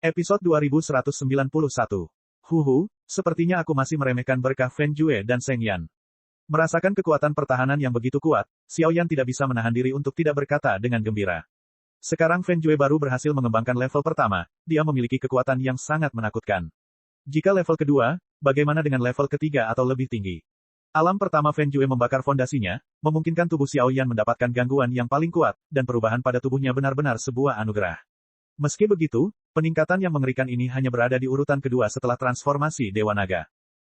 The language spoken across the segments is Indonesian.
Episode 2191. Sepertinya aku masih meremehkan berkah Feng Jue dan Seng Yan. Merasakan kekuatan pertahanan yang begitu kuat, Xiao Yan tidak bisa menahan diri untuk tidak berkata dengan gembira. Sekarang Feng Jue baru berhasil mengembangkan level pertama, dia memiliki kekuatan yang sangat menakutkan. Jika level kedua, bagaimana dengan level ketiga atau lebih tinggi? Alam pertama Feng Jue membakar fondasinya, memungkinkan tubuh Xiao Yan mendapatkan gangguan yang paling kuat, dan perubahan pada tubuhnya benar-benar sebuah anugerah. Meski begitu, peningkatan yang mengerikan ini hanya berada di urutan kedua setelah transformasi Dewa Naga.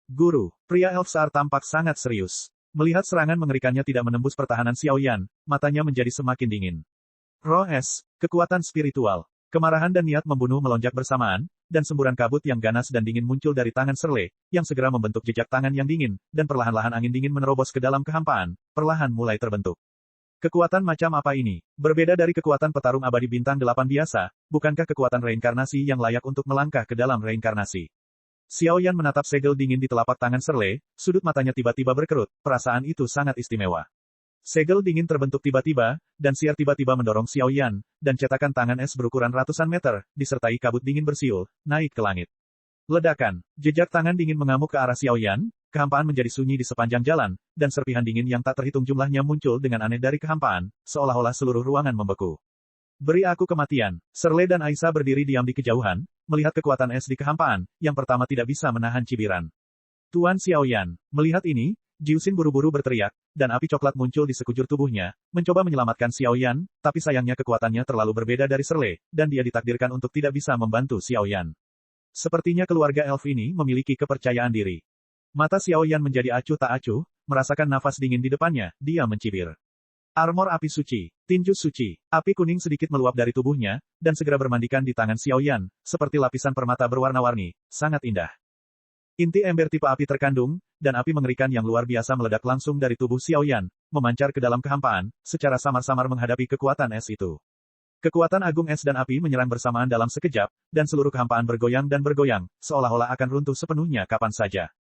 Guru, pria Elf Saar tampak sangat serius. Melihat serangan mengerikannya tidak menembus pertahanan Xiao Yan, matanya menjadi semakin dingin. Roh es, kekuatan spiritual, kemarahan dan niat membunuh melonjak bersamaan, dan semburan kabut yang ganas dan dingin muncul dari tangan Serle, yang segera membentuk jejak tangan yang dingin, dan perlahan-lahan angin dingin menerobos ke dalam kehampaan, perlahan mulai terbentuk. Kekuatan macam apa ini? Berbeda dari kekuatan petarung abadi bintang 8 biasa, bukankah kekuatan reinkarnasi yang layak untuk melangkah ke dalam reinkarnasi? Xiao Yan menatap segel dingin di telapak tangan Serle, sudut matanya tiba-tiba berkerut, perasaan itu sangat istimewa. Segel dingin terbentuk tiba-tiba, dan siar tiba-tiba mendorong Xiao Yan, dan cetakan tangan es berukuran ratusan meter, disertai kabut dingin bersiul, naik ke langit. Ledakan, jejak tangan dingin mengamuk ke arah Xiao Yan, kehampaan menjadi sunyi di sepanjang jalan, dan serpihan dingin yang tak terhitung jumlahnya muncul dengan aneh dari kehampaan, seolah-olah seluruh ruangan membeku. Beri aku kematian. Serle dan Aisyah berdiri diam di kejauhan, melihat kekuatan es di kehampaan, yang pertama tidak bisa menahan cibiran. Tuan Xiao Yan, melihat ini, Jiuxin buru-buru berteriak, dan api coklat muncul di sekujur tubuhnya, mencoba menyelamatkan Xiao Yan, tapi sayangnya kekuatannya terlalu berbeda dari Serle, dan dia ditakdirkan untuk tidak bisa membantu Xiao Yan. Sepertinya keluarga elf ini memiliki kepercayaan diri. Mata Xiao Yan menjadi acuh tak acuh, merasakan nafas dingin di depannya, dia mencibir. Armor api suci, tinju suci, api kuning sedikit meluap dari tubuhnya, dan segera bermandikan di tangan Xiao Yan, seperti lapisan permata berwarna-warni, sangat indah. Inti ember tipe api terkandung, dan api mengerikan yang luar biasa meledak langsung dari tubuh Xiao Yan, memancar ke dalam kehampaan, secara samar-samar menghadapi kekuatan es itu. Kekuatan agung es dan api menyerang bersamaan dalam sekejap, dan seluruh kehampaan bergoyang dan bergoyang, seolah-olah akan runtuh sepenuhnya kapan saja.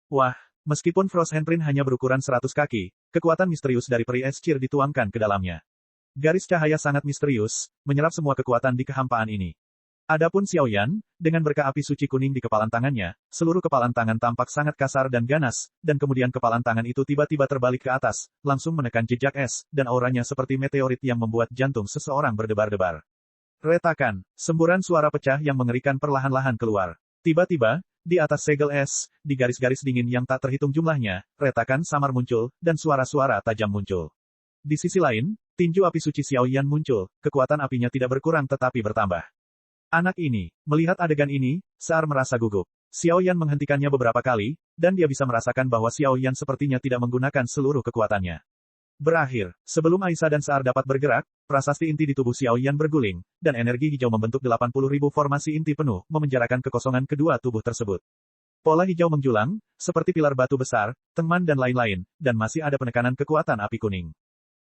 Wah, meskipun Frost Handprint hanya berukuran 100 kaki, kekuatan misterius dari peri es Cir dituangkan ke dalamnya. Garis cahaya sangat misterius, menyerap semua kekuatan di kehampaan ini. Adapun Xiao Yan, dengan berkah api suci kuning di kepalan tangannya, seluruh kepalan tangan tampak sangat kasar dan ganas, dan kemudian kepalan tangan itu tiba-tiba terbalik ke atas, langsung menekan jejak es, dan auranya seperti meteorit yang membuat jantung seseorang berdebar-debar. Retakan, semburan suara pecah yang mengerikan perlahan-lahan keluar. Tiba-tiba, di atas segel es, di garis-garis dingin yang tak terhitung jumlahnya, retakan samar muncul, dan suara-suara tajam muncul. Di sisi lain, tinju api suci Xiao Yan muncul, kekuatan apinya tidak berkurang tetapi bertambah. Anak ini, melihat adegan ini, Saar merasa gugup. Xiao Yan menghentikannya beberapa kali, dan dia bisa merasakan bahwa Xiao Yan sepertinya tidak menggunakan seluruh kekuatannya. Berakhir, sebelum Aisyah dan Saar dapat bergerak, prasasti inti di tubuh Xiao Yan berguling, dan energi hijau membentuk 80.000 formasi inti penuh, memenjarakan kekosongan kedua tubuh tersebut. Pola hijau menjulang, seperti pilar batu besar, teman dan lain-lain, dan masih ada penekanan kekuatan api kuning.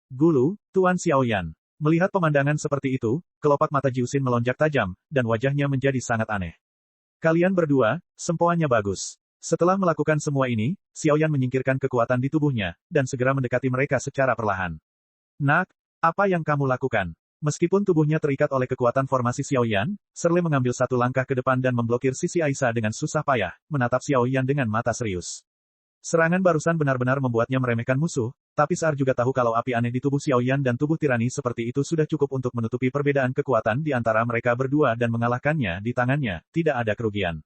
Gulu, Tuan Xiao Yan. Melihat pemandangan seperti itu, kelopak mata Jiuxin melonjak tajam, dan wajahnya menjadi sangat aneh. Kalian berdua, sempoannya bagus. Setelah melakukan semua ini, Xiao Yan menyingkirkan kekuatan di tubuhnya, dan segera mendekati mereka secara perlahan. Nak, apa yang kamu lakukan? Meskipun tubuhnya terikat oleh kekuatan formasi Xiao Yan, Serle mengambil satu langkah ke depan dan memblokir sisi Aisyah dengan susah payah, menatap Xiao Yan dengan mata serius. Serangan barusan benar-benar membuatnya meremehkan musuh, tapi Saar juga tahu kalau api aneh di tubuh Xiao Yan dan tubuh tirani seperti itu sudah cukup untuk menutupi perbedaan kekuatan di antara mereka berdua dan mengalahkannya di tangannya, tidak ada kerugian.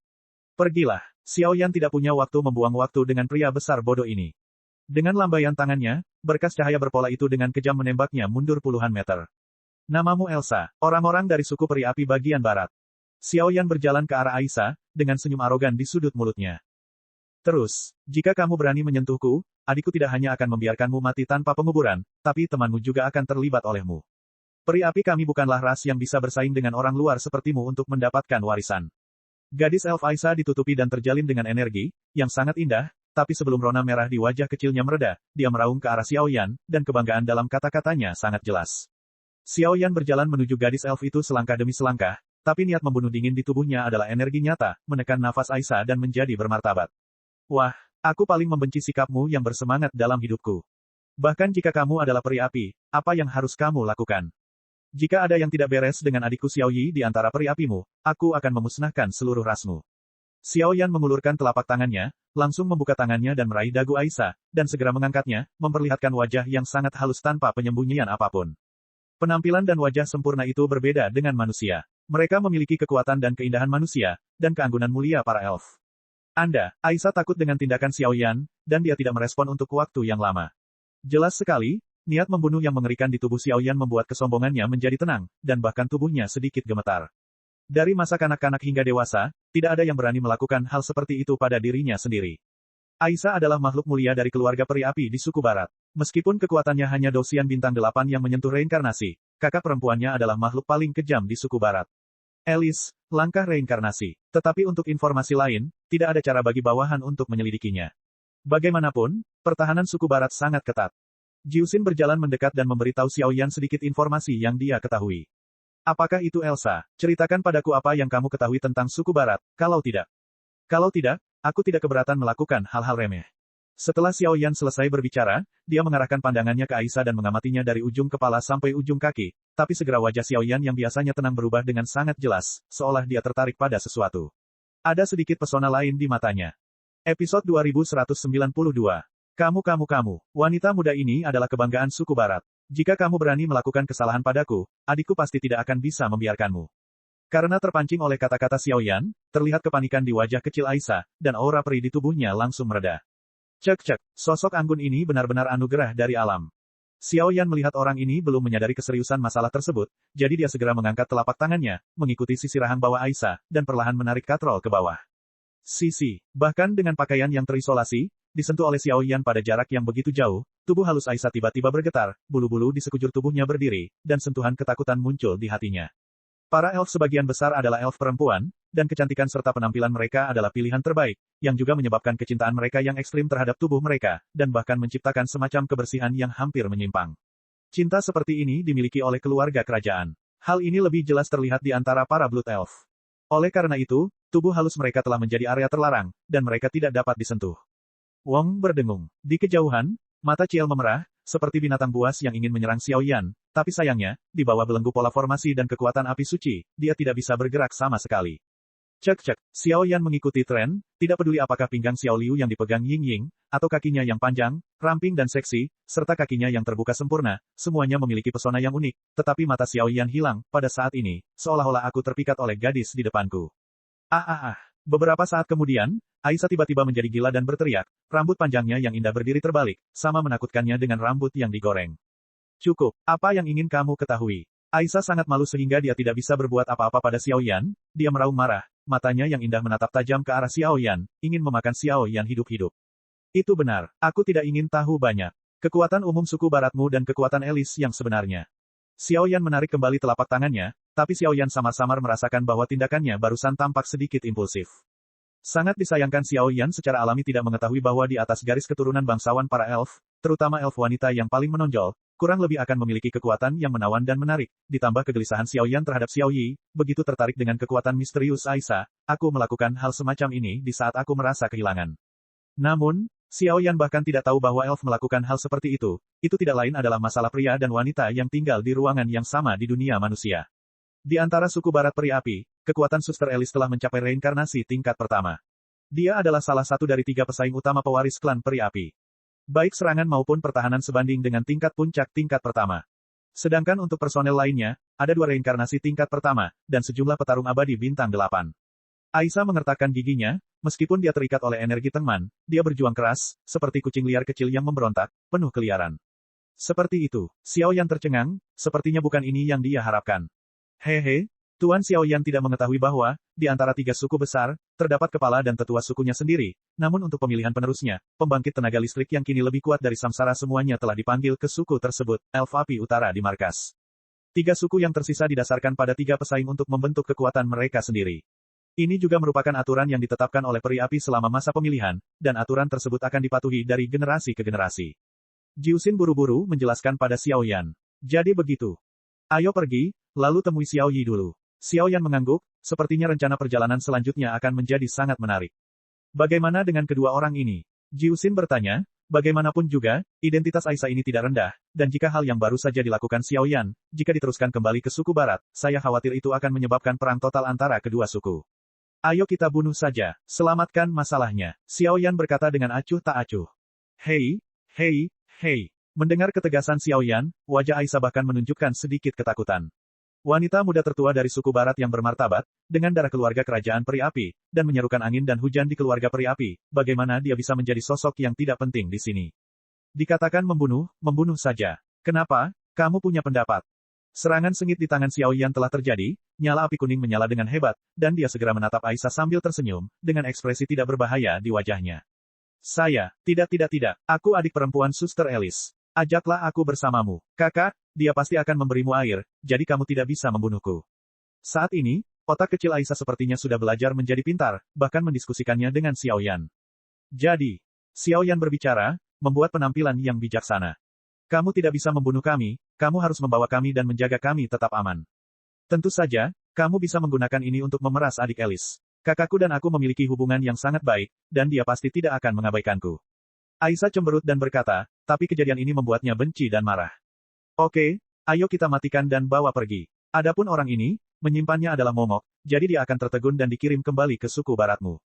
Pergilah, Xiao Yan tidak punya waktu membuang waktu dengan pria besar bodoh ini. Dengan lambaian tangannya, berkas cahaya berpola itu dengan kejam menembaknya mundur puluhan meter. Namamu Elsa, orang-orang dari suku peri api bagian barat. Xiao Yan berjalan ke arah Aisyah, dengan senyum arogan di sudut mulutnya. Terus, jika kamu berani menyentuhku, adikku tidak hanya akan membiarkanmu mati tanpa penguburan, tapi temanmu juga akan terlibat olehmu. Peri api kami bukanlah ras yang bisa bersaing dengan orang luar sepertimu untuk mendapatkan warisan. Gadis elf Aisyah ditutupi dan terjalin dengan energi, yang sangat indah, tapi sebelum rona merah di wajah kecilnya mereda, dia meraung ke arah Xiao Yan, dan kebanggaan dalam kata-katanya sangat jelas. Xiao Yan berjalan menuju gadis elf itu selangkah demi selangkah, tapi niat membunuh dingin di tubuhnya adalah energi nyata, menekan nafas Aisyah dan menjadi bermartabat. Wah, aku paling membenci sikapmu yang bersemangat dalam hidupku. Bahkan jika kamu adalah peri api, apa yang harus kamu lakukan? Jika ada yang tidak beres dengan adikku Xiao Yi di antara peri apimu, aku akan memusnahkan seluruh rasmu. Xiao Yan mengulurkan telapak tangannya, langsung membuka tangannya dan meraih dagu Aisyah, dan segera mengangkatnya, memperlihatkan wajah yang sangat halus tanpa penyembunyian apapun. Penampilan dan wajah sempurna itu berbeda dengan manusia. Mereka memiliki kekuatan dan keindahan manusia, dan keanggunan mulia para elf. Aisyah takut dengan tindakan Xiao Yan, dan dia tidak merespon untuk waktu yang lama. Jelas sekali, niat membunuh yang mengerikan di tubuh Xiao Yan membuat kesombongannya menjadi tenang, dan bahkan tubuhnya sedikit gemetar. Dari masa kanak-kanak hingga dewasa, tidak ada yang berani melakukan hal seperti itu pada dirinya sendiri. Aisyah adalah makhluk mulia dari keluarga peri api di suku barat. Meskipun kekuatannya hanya Dosian bintang 8 yang menyentuh reinkarnasi, kakak perempuannya adalah makhluk paling kejam di suku barat. Alice, langkah reinkarnasi. Tetapi untuk informasi lain, tidak ada cara bagi bawahan untuk menyelidikinya. Bagaimanapun, pertahanan suku barat sangat ketat. Jiuxin berjalan mendekat dan memberitahu Xiao Yan sedikit informasi yang dia ketahui. Apakah itu Elsa? Ceritakan padaku apa yang kamu ketahui tentang suku barat, kalau tidak. Kalau tidak, aku tidak keberatan melakukan hal-hal remeh. Setelah Xiao Yan selesai berbicara, dia mengarahkan pandangannya ke Aisyah dan mengamatinya dari ujung kepala sampai ujung kaki, tapi segera wajah Xiao Yan yang biasanya tenang berubah dengan sangat jelas, seolah dia tertarik pada sesuatu. Ada sedikit pesona lain di matanya. Episode 2192. Kamu, wanita muda ini adalah kebanggaan suku barat. Jika kamu berani melakukan kesalahan padaku, adikku pasti tidak akan bisa membiarkanmu. Karena terpancing oleh kata-kata Xiao Yan, terlihat kepanikan di wajah kecil Aisyah, dan aura peri di tubuhnya langsung mereda. Cek, sosok anggun ini benar-benar anugerah dari alam. Xiao Yan melihat orang ini belum menyadari keseriusan masalah tersebut, jadi dia segera mengangkat telapak tangannya, mengikuti sisi rahang bawah Aisyah, dan perlahan menarik katrol ke bawah. Bahkan dengan pakaian yang terisolasi, disentuh oleh Xiao Yan pada jarak yang begitu jauh, tubuh halus Aisyah tiba-tiba bergetar, bulu-bulu di sekujur tubuhnya berdiri, dan sentuhan ketakutan muncul di hatinya. Para elf sebagian besar adalah elf perempuan, dan kecantikan serta penampilan mereka adalah pilihan terbaik, yang juga menyebabkan kecintaan mereka yang ekstrim terhadap tubuh mereka, dan bahkan menciptakan semacam kebersihan yang hampir menyimpang. Cinta seperti ini dimiliki oleh keluarga kerajaan. Hal ini lebih jelas terlihat di antara para Blood Elf. Oleh karena itu, tubuh halus mereka telah menjadi area terlarang, dan mereka tidak dapat disentuh. Wong berdengung. Di kejauhan, mata Ciel memerah, seperti binatang buas yang ingin menyerang Xiao Yan, tapi sayangnya, di bawah belenggu pola formasi dan kekuatan api suci, dia tidak bisa bergerak sama sekali. Cek, Xiao Yan mengikuti tren, tidak peduli apakah pinggang Xiao Liu yang dipegang Ying Ying, atau kakinya yang panjang, ramping dan seksi, serta kakinya yang terbuka sempurna, semuanya memiliki pesona yang unik, tetapi mata Xiao Yan hilang, pada saat ini, seolah-olah aku terpikat oleh gadis di depanku. Beberapa saat kemudian, Aisyah tiba-tiba menjadi gila dan berteriak, rambut panjangnya yang indah berdiri terbalik, sama menakutkannya dengan rambut yang digoreng. Cukup, apa yang ingin kamu ketahui? Aisyah sangat malu sehingga dia tidak bisa berbuat apa-apa pada Xiao Yan, dia meraung marah, matanya yang indah menatap tajam ke arah Xiao Yan, ingin memakan Xiao Yan hidup-hidup. Itu benar, aku tidak ingin tahu banyak. Kekuatan umum suku baratmu dan kekuatan Alice yang sebenarnya. Xiao Yan menarik kembali telapak tangannya, tapi Xiao Yan samar-samar merasakan bahwa tindakannya barusan tampak sedikit impulsif. Sangat disayangkan Xiao Yan secara alami tidak mengetahui bahwa di atas garis keturunan bangsawan para elf, terutama elf wanita yang paling menonjol, kurang lebih akan memiliki kekuatan yang menawan dan menarik, ditambah kegelisahan Xiao Yan terhadap Xiao Yi, begitu tertarik dengan kekuatan misterius Aisyah, aku melakukan hal semacam ini di saat aku merasa kehilangan. Namun, Xiao Yan bahkan tidak tahu bahwa elf melakukan hal seperti itu tidak lain adalah masalah pria dan wanita yang tinggal di ruangan yang sama di dunia manusia. Di antara suku barat peri api, kekuatan Suster Alice telah mencapai reinkarnasi tingkat pertama. Dia adalah salah satu dari 3 pesaing utama pewaris klan peri api. Baik serangan maupun pertahanan sebanding dengan tingkat puncak tingkat pertama. Sedangkan untuk personel lainnya, ada 2 reinkarnasi tingkat pertama, dan sejumlah petarung abadi bintang 8. Aisyah mengertakkan giginya, meskipun dia terikat oleh energi Tengman, dia berjuang keras, seperti kucing liar kecil yang memberontak, penuh keliaran. Seperti itu, Xiao Yan tercengang, sepertinya bukan ini yang dia harapkan. Hehe, Tuan Xiao Yan tidak mengetahui bahwa, di antara 3 suku besar, terdapat kepala dan tetua sukunya sendiri, namun untuk pemilihan penerusnya, pembangkit tenaga listrik yang kini lebih kuat dari Samsara semuanya telah dipanggil ke suku tersebut, Elf Api Utara di markas. 3 suku yang tersisa didasarkan pada 3 pesaing untuk membentuk kekuatan mereka sendiri. Ini juga merupakan aturan yang ditetapkan oleh peri api selama masa pemilihan, dan aturan tersebut akan dipatuhi dari generasi ke generasi. Jiuxin buru-buru menjelaskan pada Xiao Yan. Jadi begitu. Ayo pergi, lalu temui Xiao Yi dulu. Xiao Yan mengangguk, sepertinya rencana perjalanan selanjutnya akan menjadi sangat menarik. Bagaimana dengan kedua orang ini? Jiuxin bertanya, Bagaimanapun juga, identitas Aisyah ini tidak rendah, dan jika hal yang baru saja dilakukan Xiao Yan, jika diteruskan kembali ke suku barat, saya khawatir itu akan menyebabkan perang total antara kedua suku. Ayo kita bunuh saja, selamatkan masalahnya, Xiao Yan berkata dengan acuh tak acuh. Hei, hei, hei. Mendengar ketegasan Xiao Yan, wajah Aisyah bahkan menunjukkan sedikit ketakutan. Wanita muda tertua dari suku barat yang bermartabat, dengan darah keluarga kerajaan peri api, dan menyerukan angin dan hujan di keluarga peri api, bagaimana dia bisa menjadi sosok yang tidak penting di sini? Dikatakan membunuh, membunuh saja. Kenapa? Kamu punya pendapat. Serangan sengit di tangan Xiao Yan telah terjadi, nyala api kuning menyala dengan hebat, dan dia segera menatap Aisyah sambil tersenyum, dengan ekspresi tidak berbahaya di wajahnya. Saya, tidak, aku adik perempuan Suster Alice. Ajaklah aku bersamamu. Kakak, dia pasti akan memberimu air, jadi kamu tidak bisa membunuhku. Saat ini, otak kecil Aisyah sepertinya sudah belajar menjadi pintar, bahkan mendiskusikannya dengan Xiao Yan. Jadi, Xiao Yan berbicara, membuat penampilan yang bijaksana. Kamu tidak bisa membunuh kami, kamu harus membawa kami dan menjaga kami tetap aman. Tentu saja, kamu bisa menggunakan ini untuk memeras adik Alice. Kakakku dan aku memiliki hubungan yang sangat baik, dan dia pasti tidak akan mengabaikanku. Aisyah cemberut dan berkata, tapi kejadian ini membuatnya benci dan marah. Oke, ayo kita matikan dan bawa pergi. Adapun orang ini, menyimpannya adalah momok, jadi dia akan tertegun dan dikirim kembali ke suku baratmu.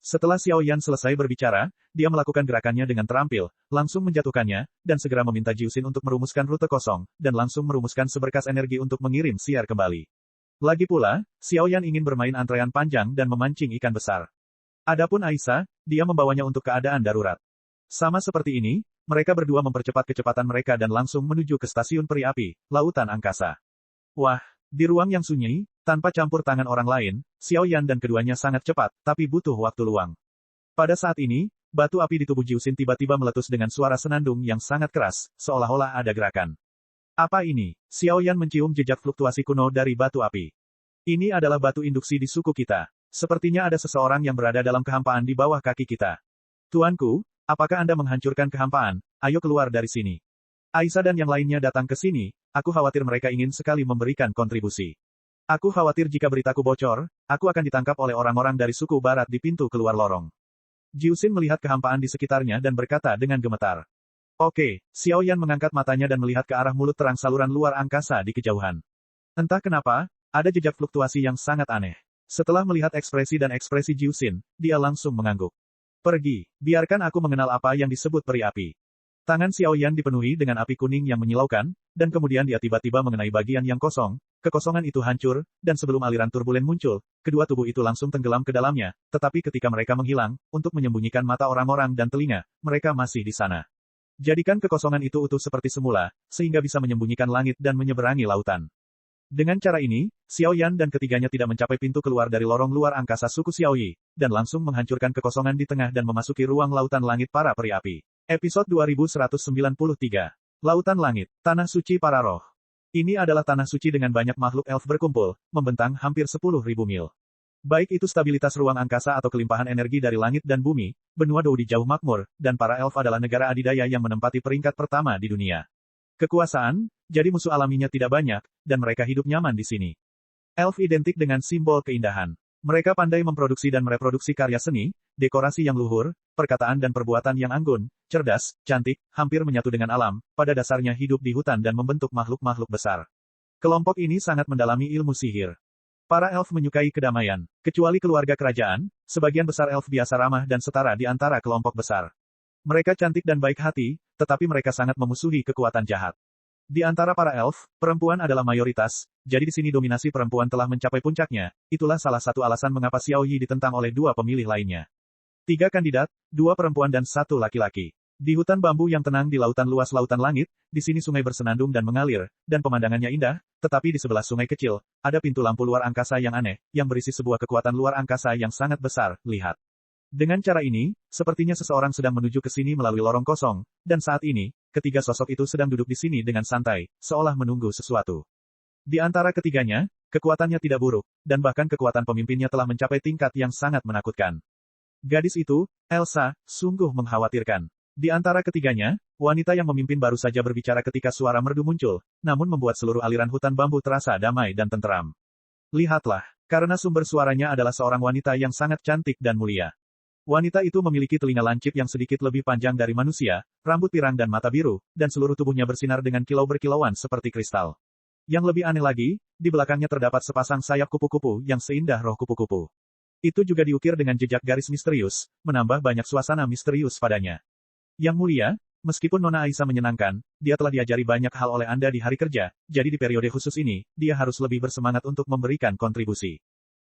Setelah Xiao Yan selesai berbicara, dia melakukan gerakannya dengan terampil, langsung menjatuhkannya, dan segera meminta Jiusin untuk merumuskan rute kosong, dan langsung merumuskan seberkas energi untuk mengirim siar kembali. Lagi pula, Xiao Yan ingin bermain antrean panjang dan memancing ikan besar. Adapun Aisyah, dia membawanya untuk keadaan darurat. Sama seperti ini, mereka berdua mempercepat kecepatan mereka dan langsung menuju ke stasiun peri api, lautan angkasa. Wah, di ruang yang sunyi, tanpa campur tangan orang lain, Xiao Yan dan keduanya sangat cepat, tapi butuh waktu luang. Pada saat ini, batu api di tubuh Jiusin tiba-tiba meletus dengan suara senandung yang sangat keras, seolah-olah ada gerakan. Apa ini? Xiao Yan mencium jejak fluktuasi kuno dari batu api. Ini adalah batu induksi di suku kita. Sepertinya ada seseorang yang berada dalam kehampaan di bawah kaki kita. Tuanku, apakah Anda menghancurkan kehampaan? Ayo keluar dari sini. Aisyah dan yang lainnya datang ke sini, aku khawatir mereka ingin sekali memberikan kontribusi. Aku khawatir jika beritaku bocor, aku akan ditangkap oleh orang-orang dari suku barat di pintu keluar lorong. Jiusin melihat kehampaan di sekitarnya dan berkata dengan gemetar. Oke, Xiao Yan mengangkat matanya dan melihat ke arah mulut terang saluran luar angkasa di kejauhan. Entah kenapa, ada jejak fluktuasi yang sangat aneh. Setelah melihat ekspresi dan ekspresi Jiusin, dia langsung mengangguk. Pergi, biarkan aku mengenal apa yang disebut peri api. Tangan Xiao Yan dipenuhi dengan api kuning yang menyilaukan, dan kemudian dia tiba-tiba mengenai bagian yang kosong, kekosongan itu hancur, dan sebelum aliran turbulen muncul, kedua tubuh itu langsung tenggelam ke dalamnya, tetapi ketika mereka menghilang, untuk menyembunyikan mata orang-orang dan telinga, mereka masih di sana. Jadikan kekosongan itu utuh seperti semula, sehingga bisa menyembunyikan langit dan menyeberangi lautan. Dengan cara ini, Xiao Yan dan ketiganya tidak mencapai pintu keluar dari lorong luar angkasa suku Xiaoyi, dan langsung menghancurkan kekosongan di tengah dan memasuki ruang lautan langit para peri api. Episode 2193. Lautan Langit, Tanah Suci Para Roh. Ini adalah tanah suci dengan banyak makhluk elf berkumpul, membentang hampir 10.000 mil. Baik itu stabilitas ruang angkasa atau kelimpahan energi dari langit dan bumi, benua Doudi jauh makmur, dan para elf adalah negara adidaya yang menempati peringkat pertama di dunia. Kekuasaan, jadi musuh alaminya tidak banyak, dan mereka hidup nyaman di sini. Elf identik dengan simbol keindahan. Mereka pandai memproduksi dan mereproduksi karya seni, dekorasi yang luhur, perkataan dan perbuatan yang anggun, cerdas, cantik, hampir menyatu dengan alam, pada dasarnya hidup di hutan dan membentuk makhluk-makhluk besar. Kelompok ini sangat mendalami ilmu sihir. Para elf menyukai kedamaian. Kecuali keluarga kerajaan, sebagian besar elf biasa ramah dan setara di antara kelompok besar. Mereka cantik dan baik hati, tetapi mereka sangat memusuhi kekuatan jahat. Di antara para elf, perempuan adalah mayoritas, jadi di sini dominasi perempuan telah mencapai puncaknya, itulah salah satu alasan mengapa Xiao Yi ditentang oleh dua pemilih lainnya. 3 kandidat, 2 perempuan dan 1 laki-laki. Di hutan bambu yang tenang di lautan luas lautan langit, di sini sungai bersenandung dan mengalir, dan pemandangannya indah, tetapi di sebelah sungai kecil, ada pintu lampu luar angkasa yang aneh, yang berisi sebuah kekuatan luar angkasa yang sangat besar, lihat. Dengan cara ini, sepertinya seseorang sedang menuju ke sini melalui lorong kosong, dan saat ini, ketiga sosok itu sedang duduk di sini dengan santai, seolah menunggu sesuatu. Di antara ketiganya, kekuatannya tidak buruk, dan bahkan kekuatan pemimpinnya telah mencapai tingkat yang sangat menakutkan. Gadis itu, Elsa, sungguh mengkhawatirkan. Di antara ketiganya, wanita yang memimpin baru saja berbicara ketika suara merdu muncul, namun membuat seluruh aliran hutan bambu terasa damai dan tenteram. Lihatlah, karena sumber suaranya adalah seorang wanita yang sangat cantik dan mulia. Wanita itu memiliki telinga lancip yang sedikit lebih panjang dari manusia, rambut pirang dan mata biru, dan seluruh tubuhnya bersinar dengan kilau berkilauan seperti kristal. Yang lebih aneh lagi, di belakangnya terdapat sepasang sayap kupu-kupu yang seindah roh kupu-kupu. Itu juga diukir dengan jejak garis misterius, menambah banyak suasana misterius padanya. Yang mulia, meskipun Nona Aisyah menyenangkan, dia telah diajari banyak hal oleh Anda di hari kerja, jadi di periode khusus ini, dia harus lebih bersemangat untuk memberikan kontribusi.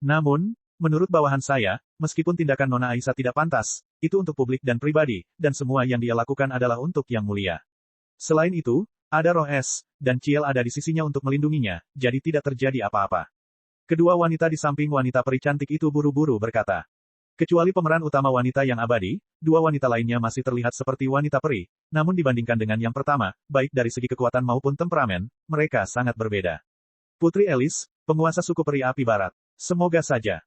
Namun, menurut bawahan saya, meskipun tindakan Nona Aisyah tidak pantas, itu untuk publik dan pribadi, dan semua yang dia lakukan adalah untuk Yang Mulia. Selain itu, ada roh es, dan Ciel ada di sisinya untuk melindunginya, jadi tidak terjadi apa-apa. Kedua wanita di samping wanita peri cantik itu buru-buru berkata. Kecuali pemeran utama wanita yang abadi, dua wanita lainnya masih terlihat seperti wanita peri, namun dibandingkan dengan yang pertama, baik dari segi kekuatan maupun temperamen, mereka sangat berbeda. Putri Elis, penguasa suku peri api barat. Semoga saja.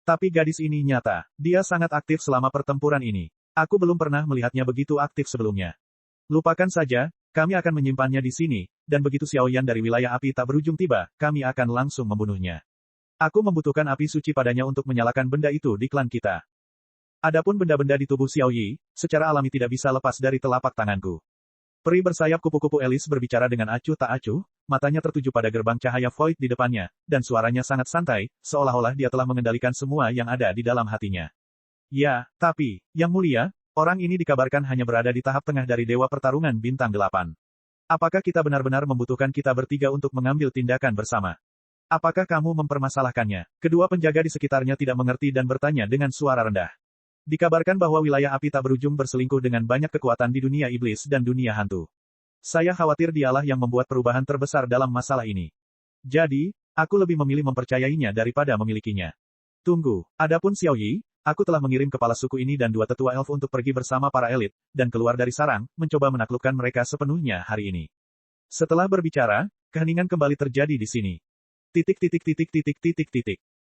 Tapi gadis ini nyata. Dia sangat aktif selama pertempuran ini. Aku belum pernah melihatnya begitu aktif sebelumnya. Lupakan saja, kami akan menyimpannya di sini, dan begitu Xiaoyan dari wilayah api tak berujung tiba, kami akan langsung membunuhnya. Aku membutuhkan api suci padanya untuk menyalakan benda itu di klan kita. Adapun benda-benda di tubuh Xiao Yi, secara alami tidak bisa lepas dari telapak tanganku. Peri bersayap kupu-kupu Elis berbicara dengan acuh tak acuh, matanya tertuju pada gerbang cahaya void di depannya, dan suaranya sangat santai, seolah-olah dia telah mengendalikan semua yang ada di dalam hatinya. Ya, tapi, Yang Mulia, orang ini dikabarkan hanya berada di tahap tengah dari Dewa Pertarungan Bintang 8. Apakah kita benar-benar membutuhkan kita bertiga untuk mengambil tindakan bersama? Apakah kamu mempermasalahkannya? Kedua penjaga di sekitarnya tidak mengerti dan bertanya dengan suara rendah. Dikabarkan bahwa wilayah api tak berujung berselingkuh dengan banyak kekuatan di dunia iblis dan dunia hantu. Saya khawatir dialah yang membuat perubahan terbesar dalam masalah ini. Jadi, aku lebih memilih mempercayainya daripada memilikinya. Tunggu, adapun Xiao Yi, aku telah mengirim kepala suku ini dan dua tetua elf untuk pergi bersama para elit, dan keluar dari sarang, mencoba menaklukkan mereka sepenuhnya hari ini. Setelah berbicara, keheningan kembali terjadi di sini.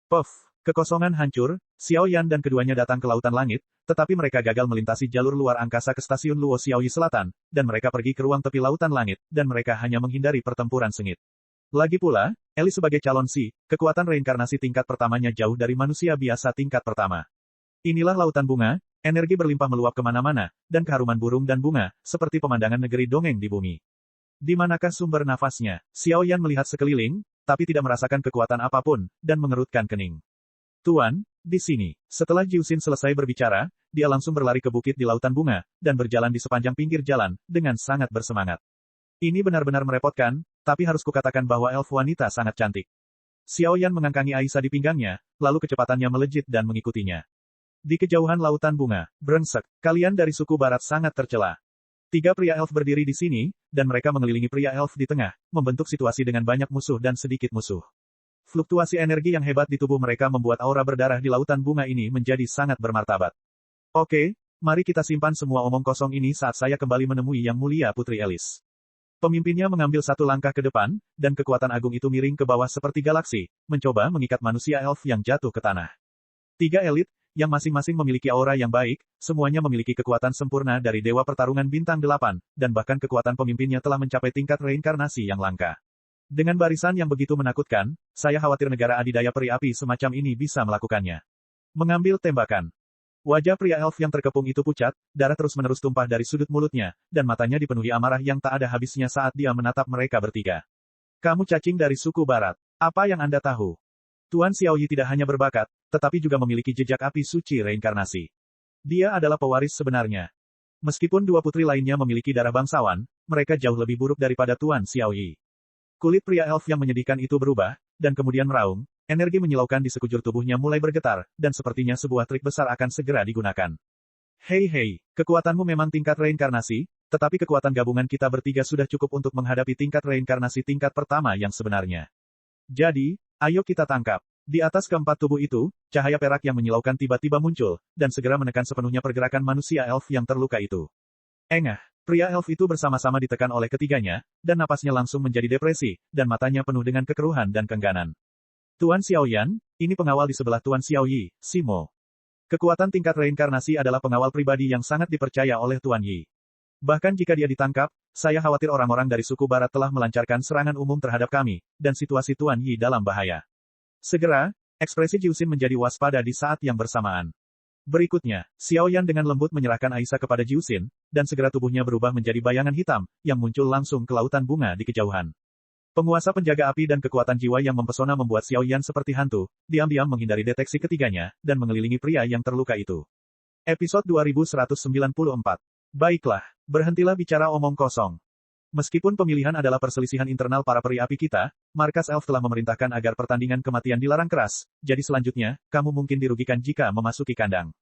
Puff. Kekosongan hancur, Xiao Yan dan keduanya datang ke lautan langit, tetapi mereka gagal melintasi jalur luar angkasa ke stasiun Luo Xiaoyi Selatan, dan mereka pergi ke ruang tepi lautan langit, dan mereka hanya menghindari pertempuran sengit. Lagi pula, Eli sebagai calon Si, kekuatan reinkarnasi tingkat pertamanya jauh dari manusia biasa tingkat pertama. Inilah lautan bunga, energi berlimpah meluap kemana-mana, dan keharuman burung dan bunga, seperti pemandangan negeri dongeng di bumi. Di manakah sumber nafasnya? Xiao Yan melihat sekeliling, tapi tidak merasakan kekuatan apapun, dan mengerutkan kening. Tuan, di sini. Setelah Jiuxin selesai berbicara, dia langsung berlari ke bukit di lautan bunga, dan berjalan di sepanjang pinggir jalan, dengan sangat bersemangat. Ini benar-benar merepotkan, tapi harus kukatakan bahwa elf wanita sangat cantik. Xiao Yan mengangkangi Aisyah di pinggangnya, lalu kecepatannya melejit dan mengikutinya. Di kejauhan lautan bunga, brengsek, kalian dari suku barat sangat tercela. 3 pria elf berdiri di sini, dan mereka mengelilingi pria elf di tengah, membentuk situasi dengan banyak musuh dan sedikit musuh. Fluktuasi energi yang hebat di tubuh mereka membuat aura berdarah di lautan bunga ini menjadi sangat bermartabat. Oke, mari kita simpan semua omong kosong ini saat saya kembali menemui Yang Mulia Putri Elis. Pemimpinnya mengambil satu langkah ke depan, dan kekuatan agung itu miring ke bawah seperti galaksi, mencoba mengikat manusia elf yang jatuh ke tanah. 3 elit, yang masing-masing memiliki aura yang baik, semuanya memiliki kekuatan sempurna dari Dewa Pertarungan Bintang 8, dan bahkan kekuatan pemimpinnya telah mencapai tingkat reinkarnasi yang langka. Dengan barisan yang begitu menakutkan, saya khawatir negara adidaya peri api semacam ini bisa melakukannya. Mengambil tembakan. Wajah pria elf yang terkepung itu pucat, darah terus-menerus tumpah dari sudut mulutnya, dan matanya dipenuhi amarah yang tak ada habisnya saat dia menatap mereka bertiga. Kamu cacing dari suku barat. Apa yang Anda tahu? Tuan Xiao Yi tidak hanya berbakat, tetapi juga memiliki jejak api suci reinkarnasi. Dia adalah pewaris sebenarnya. Meskipun dua putri lainnya memiliki darah bangsawan, mereka jauh lebih buruk daripada Tuan Xiao Yi. Kulit pria elf yang menyedihkan itu berubah, dan kemudian meraung, energi menyilaukan di sekujur tubuhnya mulai bergetar, dan sepertinya sebuah trik besar akan segera digunakan. Hei, kekuatanmu memang tingkat reinkarnasi, tetapi kekuatan gabungan kita bertiga sudah cukup untuk menghadapi tingkat reinkarnasi tingkat pertama yang sebenarnya. Jadi, ayo kita tangkap. Di atas keempat tubuh itu, cahaya perak yang menyilaukan tiba-tiba muncul, dan segera menekan sepenuhnya pergerakan manusia elf yang terluka itu. Engah. Pria elf itu bersama-sama ditekan oleh ketiganya, dan napasnya langsung menjadi depresi, dan matanya penuh dengan kekeruhan dan keengganan. Tuan Xiao Yan, ini pengawal di sebelah Tuan Xiao Yi, Simo. Kekuatan tingkat reinkarnasi adalah pengawal pribadi yang sangat dipercaya oleh Tuan Yi. Bahkan jika dia ditangkap, saya khawatir orang-orang dari suku barat telah melancarkan serangan umum terhadap kami, dan situasi Tuan Yi dalam bahaya. Segera, ekspresi Jiuxin menjadi waspada di saat yang bersamaan. Berikutnya, Xiao Yan dengan lembut menyerahkan Aisyah kepada Jiu Xin, dan segera tubuhnya berubah menjadi bayangan hitam, yang muncul langsung ke lautan bunga di kejauhan. Penguasa penjaga api dan kekuatan jiwa yang mempesona membuat Xiao Yan seperti hantu, diam-diam menghindari deteksi ketiganya, dan mengelilingi pria yang terluka itu. Episode 2194. Baiklah, berhentilah bicara omong kosong. Meskipun pemilihan adalah perselisihan internal para peri api kita, Markas Elf telah memerintahkan agar pertandingan kematian dilarang keras, jadi selanjutnya, kamu mungkin dirugikan jika memasuki kandang.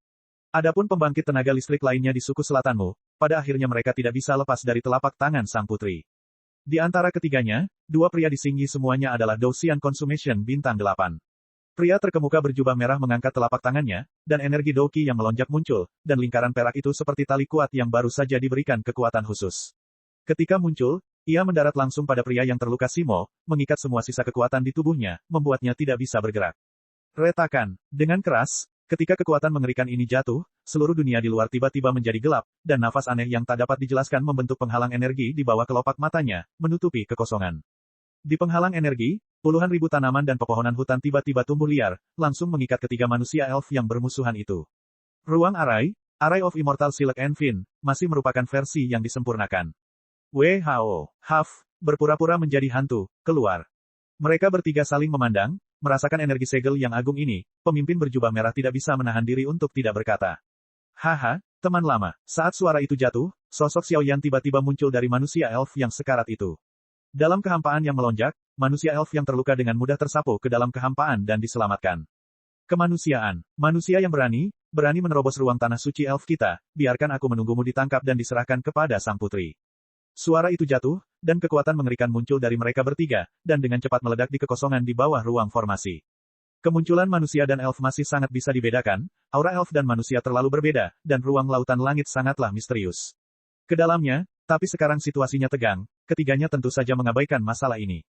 Adapun pembangkit tenaga listrik lainnya di suku selatanmu, pada akhirnya mereka tidak bisa lepas dari telapak tangan sang putri. Di antara ketiganya, dua pria di Singyi semuanya adalah Douxian Consumation Bintang 8. Pria terkemuka berjubah merah mengangkat telapak tangannya, dan energi Douki yang melonjak muncul, dan lingkaran perak itu seperti tali kuat yang baru saja diberikan kekuatan khusus. Ketika muncul, ia mendarat langsung pada pria yang terluka Simo, mengikat semua sisa kekuatan di tubuhnya, membuatnya tidak bisa bergerak. Retakan. Dengan keras, ketika kekuatan mengerikan ini jatuh, seluruh dunia di luar tiba-tiba menjadi gelap, dan nafas aneh yang tak dapat dijelaskan membentuk penghalang energi di bawah kelopak matanya, menutupi kekosongan. Di penghalang energi, puluhan ribu tanaman dan pepohonan hutan tiba-tiba tumbuh liar, langsung mengikat ketiga manusia elf yang bermusuhan itu. Ruang Arai of Immortal Silk and Fin, masih merupakan versi yang disempurnakan. WHO, Huff, berpura-pura menjadi hantu, keluar. Mereka bertiga saling memandang, merasakan energi segel yang agung ini, pemimpin berjubah merah tidak bisa menahan diri untuk tidak berkata. Haha, teman lama, saat suara itu jatuh, sosok Xiao Yan tiba-tiba muncul dari manusia elf yang sekarat itu. Dalam kehampaan yang melonjak, manusia elf yang terluka dengan mudah tersapu ke dalam kehampaan dan diselamatkan. Kemanusiaan, manusia yang berani menerobos ruang tanah suci elf kita, biarkan aku menunggumu ditangkap dan diserahkan kepada sang putri. Suara itu jatuh, dan kekuatan mengerikan muncul dari mereka bertiga, dan dengan cepat meledak di kekosongan di bawah ruang formasi. Kemunculan manusia dan elf masih sangat bisa dibedakan, aura elf dan manusia terlalu berbeda, dan ruang lautan langit sangatlah misterius. Ke dalamnya, tapi sekarang situasinya tegang, ketiganya tentu saja mengabaikan masalah ini.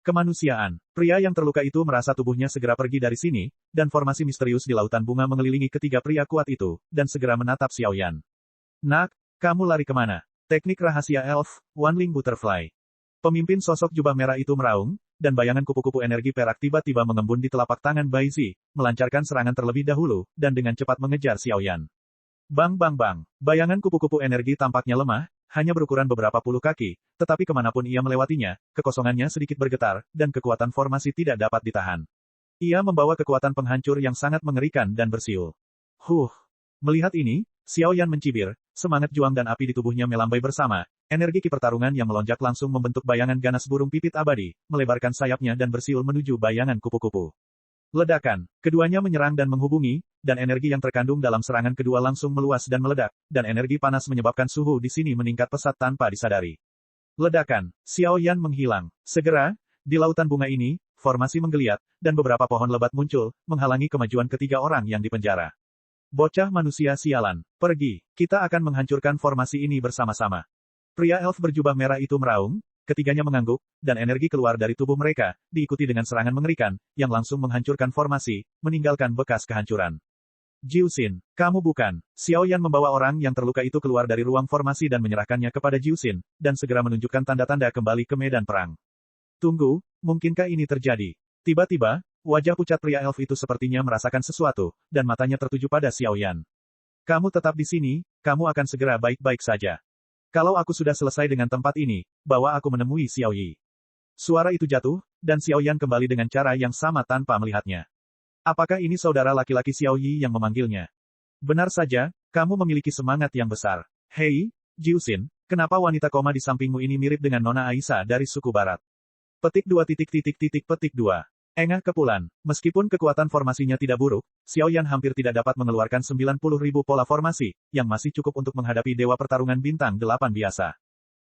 Kemanusiaan, pria yang terluka itu merasa tubuhnya segera pergi dari sini, dan formasi misterius di lautan bunga mengelilingi ketiga pria kuat itu, dan segera menatap Xiao Yan. Nak, kamu lari kemana? Teknik rahasia elf, Wanling Butterfly. Pemimpin sosok jubah merah itu meraung, dan bayangan kupu-kupu energi perak tiba-tiba mengembun di telapak tangan Bai Zi, melancarkan serangan terlebih dahulu, dan dengan cepat mengejar Xiao Yan. Bang bang bang, bayangan kupu-kupu energi tampaknya lemah, hanya berukuran beberapa puluh kaki, tetapi kemanapun ia melewatinya, kekosongannya sedikit bergetar, dan kekuatan formasi tidak dapat ditahan. Ia membawa kekuatan penghancur yang sangat mengerikan dan bersiul. Melihat ini, Xiao Yan mencibir, semangat juang dan api di tubuhnya melambai bersama, energi ki pertarungan yang melonjak langsung membentuk bayangan ganas burung pipit abadi, melebarkan sayapnya dan bersiul menuju bayangan kupu-kupu. Ledakan, keduanya menyerang dan menghubungi, dan energi yang terkandung dalam serangan kedua langsung meluas dan meledak, dan energi panas menyebabkan suhu di sini meningkat pesat tanpa disadari. Ledakan, Xiao Yan menghilang. Segera, di lautan bunga ini, formasi menggeliat, dan beberapa pohon lebat muncul, menghalangi kemajuan ketiga orang yang dipenjara. Bocah manusia sialan, pergi, kita akan menghancurkan formasi ini bersama-sama. Pria elf berjubah merah itu meraung, ketiganya mengangguk, dan energi keluar dari tubuh mereka, diikuti dengan serangan mengerikan, yang langsung menghancurkan formasi, meninggalkan bekas kehancuran. Jiu Xin, kamu bukan. Xiao Yan membawa orang yang terluka itu keluar dari ruang formasi dan menyerahkannya kepada Jiu Xin, dan segera menunjukkan tanda-tanda kembali ke medan perang. Tunggu, mungkinkah ini terjadi? Tiba-tiba, wajah pucat pria elf itu sepertinya merasakan sesuatu, dan matanya tertuju pada Xiao Yan. Kamu tetap di sini, kamu akan segera baik-baik saja. Kalau aku sudah selesai dengan tempat ini, bawa aku menemui Xiao Yi. Suara itu jatuh, dan Xiao Yan kembali dengan cara yang sama tanpa melihatnya. Apakah ini saudara laki-laki Xiao Yi yang memanggilnya? Benar saja, kamu memiliki semangat yang besar. Hei, Jiu Xin, kenapa wanita koma di sampingmu ini mirip dengan Nona Aisyah dari suku barat? Petik 2. Petik 2. Engah kepulan, meskipun kekuatan formasinya tidak buruk, Xiao Yan hampir tidak dapat mengeluarkan 90.000 pola formasi, yang masih cukup untuk menghadapi dewa pertarungan bintang 8 biasa.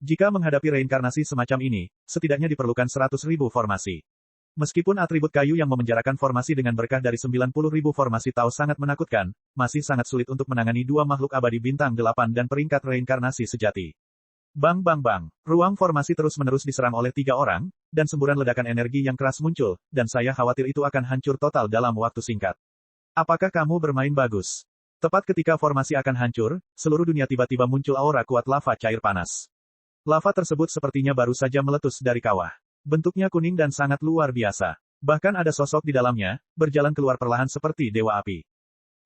Jika menghadapi reinkarnasi semacam ini, setidaknya diperlukan 100.000 formasi. Meskipun atribut kayu yang memenjarakan formasi dengan berkah dari 90.000 formasi Tao sangat menakutkan, masih sangat sulit untuk menangani dua makhluk abadi bintang 8 dan peringkat reinkarnasi sejati. Bang bang bang, ruang formasi terus-menerus diserang oleh 3 orang, dan semburan ledakan energi yang keras muncul, dan saya khawatir itu akan hancur total dalam waktu singkat. Apakah kamu bermain bagus? Tepat ketika formasi akan hancur, seluruh dunia tiba-tiba muncul aura kuat lava cair panas. Lava tersebut sepertinya baru saja meletus dari kawah. Bentuknya kuning dan sangat luar biasa. Bahkan ada sosok di dalamnya, berjalan keluar perlahan seperti dewa api.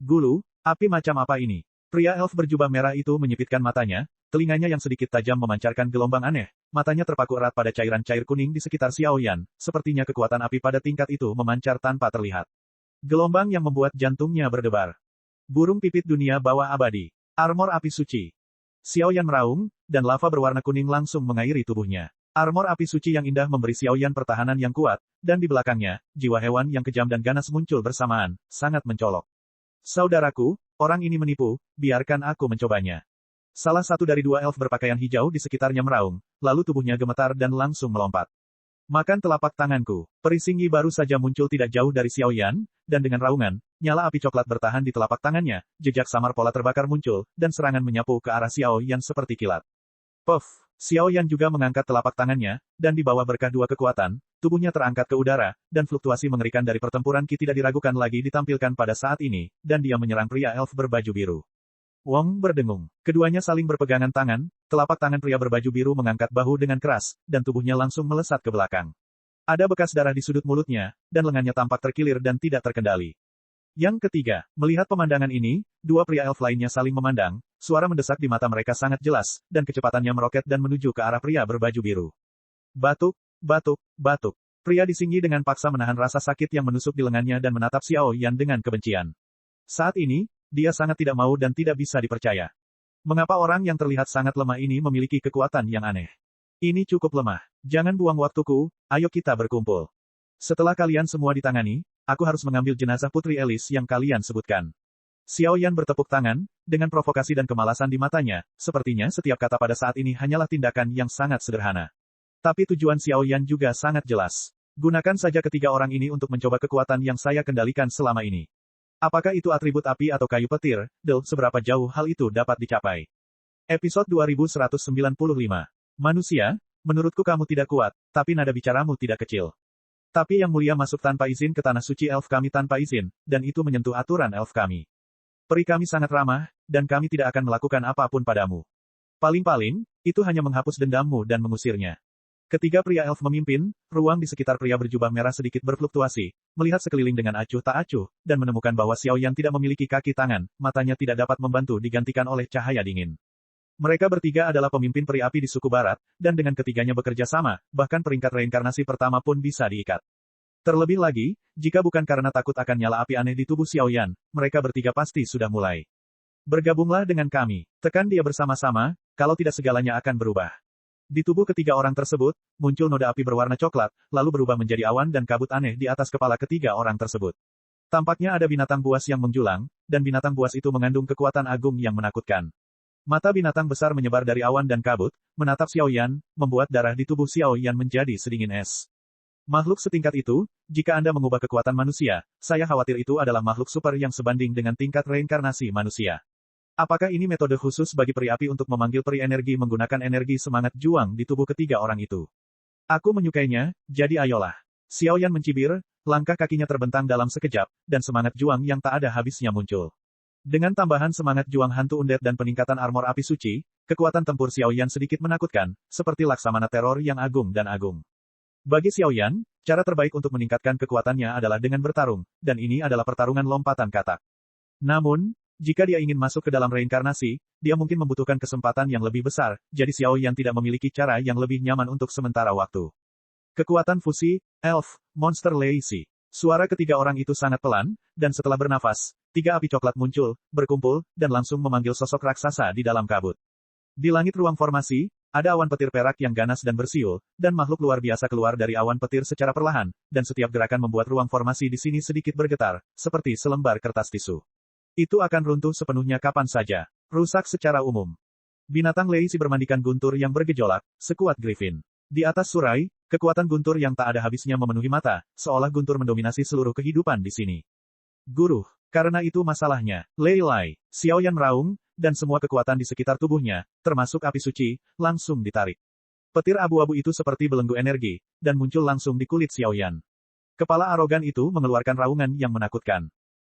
Gulu, Api macam apa ini? Pria elf berjubah merah itu menyipitkan matanya, telinganya yang sedikit tajam memancarkan gelombang aneh, matanya terpaku erat pada cairan cair kuning di sekitar Xiao Yan, sepertinya kekuatan api pada tingkat itu memancar tanpa terlihat. Gelombang yang membuat jantungnya berdebar. Burung pipit dunia bawah abadi. Armor api suci. Xiao Yan meraung, dan lava berwarna kuning langsung mengairi tubuhnya. Armor api suci yang indah memberi Xiao Yan pertahanan yang kuat, dan di belakangnya, jiwa hewan yang kejam dan ganas muncul bersamaan, sangat mencolok. Saudaraku, orang ini menipu, biarkan aku mencobanya. Salah satu dari dua elf berpakaian hijau di sekitarnya meraung, lalu tubuhnya gemetar dan langsung melompat. Makan telapak tanganku. Peri Singgi baru saja muncul tidak jauh dari Xiao Yan, dan dengan raungan, nyala api coklat bertahan di telapak tangannya, jejak samar pola terbakar muncul, dan serangan menyapu ke arah Xiao Yan seperti kilat. Puff! Xiao Yan juga mengangkat telapak tangannya, dan di bawah berkah dua kekuatan, tubuhnya terangkat ke udara, dan fluktuasi mengerikan dari pertempuran Qi tidak diragukan lagi ditampilkan pada saat ini, dan dia menyerang pria elf berbaju biru. Wong berdengung. Keduanya saling berpegangan tangan, telapak tangan pria berbaju biru mengangkat bahu dengan keras, dan tubuhnya langsung melesat ke belakang. Ada bekas darah di sudut mulutnya, dan lengannya tampak terkilir dan tidak terkendali. Yang ketiga, melihat pemandangan ini, dua pria elf lainnya saling memandang, suara mendesak di mata mereka sangat jelas, dan kecepatannya meroket dan menuju ke arah pria berbaju biru. Batuk, batuk, batuk. Pria di Singgi dengan paksa menahan rasa sakit yang menusuk di lengannya dan menatap Xiao Yan dengan kebencian. Saat ini, dia sangat tidak mau dan tidak bisa dipercaya. Mengapa orang yang terlihat sangat lemah ini memiliki kekuatan yang aneh? Ini cukup lemah. Jangan buang waktuku, ayo kita berkumpul. Setelah kalian semua ditangani, aku harus mengambil jenazah Putri Elis yang kalian sebutkan. Xiao Yan bertepuk tangan, dengan provokasi dan kemalasan di matanya, sepertinya setiap kata pada saat ini hanyalah tindakan yang sangat sederhana. Tapi tujuan Xiao Yan juga sangat jelas. Gunakan saja ketiga orang ini untuk mencoba kekuatan yang saya kendalikan selama ini. Apakah itu atribut api atau kayu petir, seberapa jauh hal itu dapat dicapai? Episode 2195. Manusia, menurutku kamu tidak kuat, tapi nada bicaramu tidak kecil. Tapi yang mulia masuk tanpa izin ke tanah suci elf kami tanpa izin, dan itu menyentuh aturan elf kami. Peri kami sangat ramah, dan kami tidak akan melakukan apapun padamu. Paling-paling, itu hanya menghapus dendammu dan mengusirnya. Ketiga pria elf memimpin, ruang di sekitar pria berjubah merah sedikit berfluktuasi, melihat sekeliling dengan acuh tak acuh, dan menemukan bahwa Xiao Yan tidak memiliki kaki tangan, matanya tidak dapat membantu digantikan oleh cahaya dingin. Mereka bertiga adalah pemimpin peri api di suku barat, dan dengan ketiganya bekerja sama, bahkan peringkat reinkarnasi pertama pun bisa diikat. Terlebih lagi, jika bukan karena takut akan nyala api aneh di tubuh Xiao Yan, mereka bertiga pasti sudah mulai. Bergabunglah dengan kami, tekan dia bersama-sama, kalau tidak segalanya akan berubah. Di tubuh ketiga orang tersebut, muncul noda api berwarna coklat, lalu berubah menjadi awan dan kabut aneh di atas kepala ketiga orang tersebut. Tampaknya ada binatang buas yang menjulang, dan binatang buas itu mengandung kekuatan agung yang menakutkan. Mata binatang besar menyebar dari awan dan kabut, menatap Xiao Yan, membuat darah di tubuh Xiao Yan menjadi sedingin es. Makhluk setingkat itu, jika Anda mengubah kekuatan manusia, saya khawatir itu adalah makhluk super yang sebanding dengan tingkat reinkarnasi manusia. Apakah ini metode khusus bagi peri api untuk memanggil peri energi menggunakan energi semangat juang di tubuh ketiga orang itu? Aku menyukainya, jadi ayolah. Xiao Yan mencibir, langkah kakinya terbentang dalam sekejap, dan semangat juang yang tak ada habisnya muncul. Dengan tambahan semangat juang hantu undead dan peningkatan armor api suci, kekuatan tempur Xiao Yan sedikit menakutkan, seperti laksamana teror yang agung dan agung. Bagi Xiao Yan, cara terbaik untuk meningkatkan kekuatannya adalah dengan bertarung, dan ini adalah pertarungan lompatan katak. Namun, jika dia ingin masuk ke dalam reinkarnasi, dia mungkin membutuhkan kesempatan yang lebih besar, jadi Xiao Yan tidak memiliki cara yang lebih nyaman untuk sementara waktu. Kekuatan fusi, elf, monster Lazy. Suara ketiga orang itu sangat pelan, dan setelah bernafas, tiga api coklat muncul, berkumpul, dan langsung memanggil sosok raksasa di dalam kabut. Di langit ruang formasi, ada awan petir perak yang ganas dan bersiul, dan makhluk luar biasa keluar dari awan petir secara perlahan, dan setiap gerakan membuat ruang formasi di sini sedikit bergetar, seperti selembar kertas tisu. Itu akan runtuh sepenuhnya kapan saja. Rusak secara umum. Binatang Lazy bermandikan guntur yang bergejolak, sekuat Griffin. Di atas surai, kekuatan guntur yang tak ada habisnya memenuhi mata, seolah guntur mendominasi seluruh kehidupan di sini. Guru, karena itu masalahnya, Lei Lai, Xiao Yan meraung, dan semua kekuatan di sekitar tubuhnya, termasuk api suci, langsung ditarik. Petir abu-abu itu seperti belenggu energi, dan muncul langsung di kulit Xiao Yan. Kepala arogan itu mengeluarkan raungan yang menakutkan.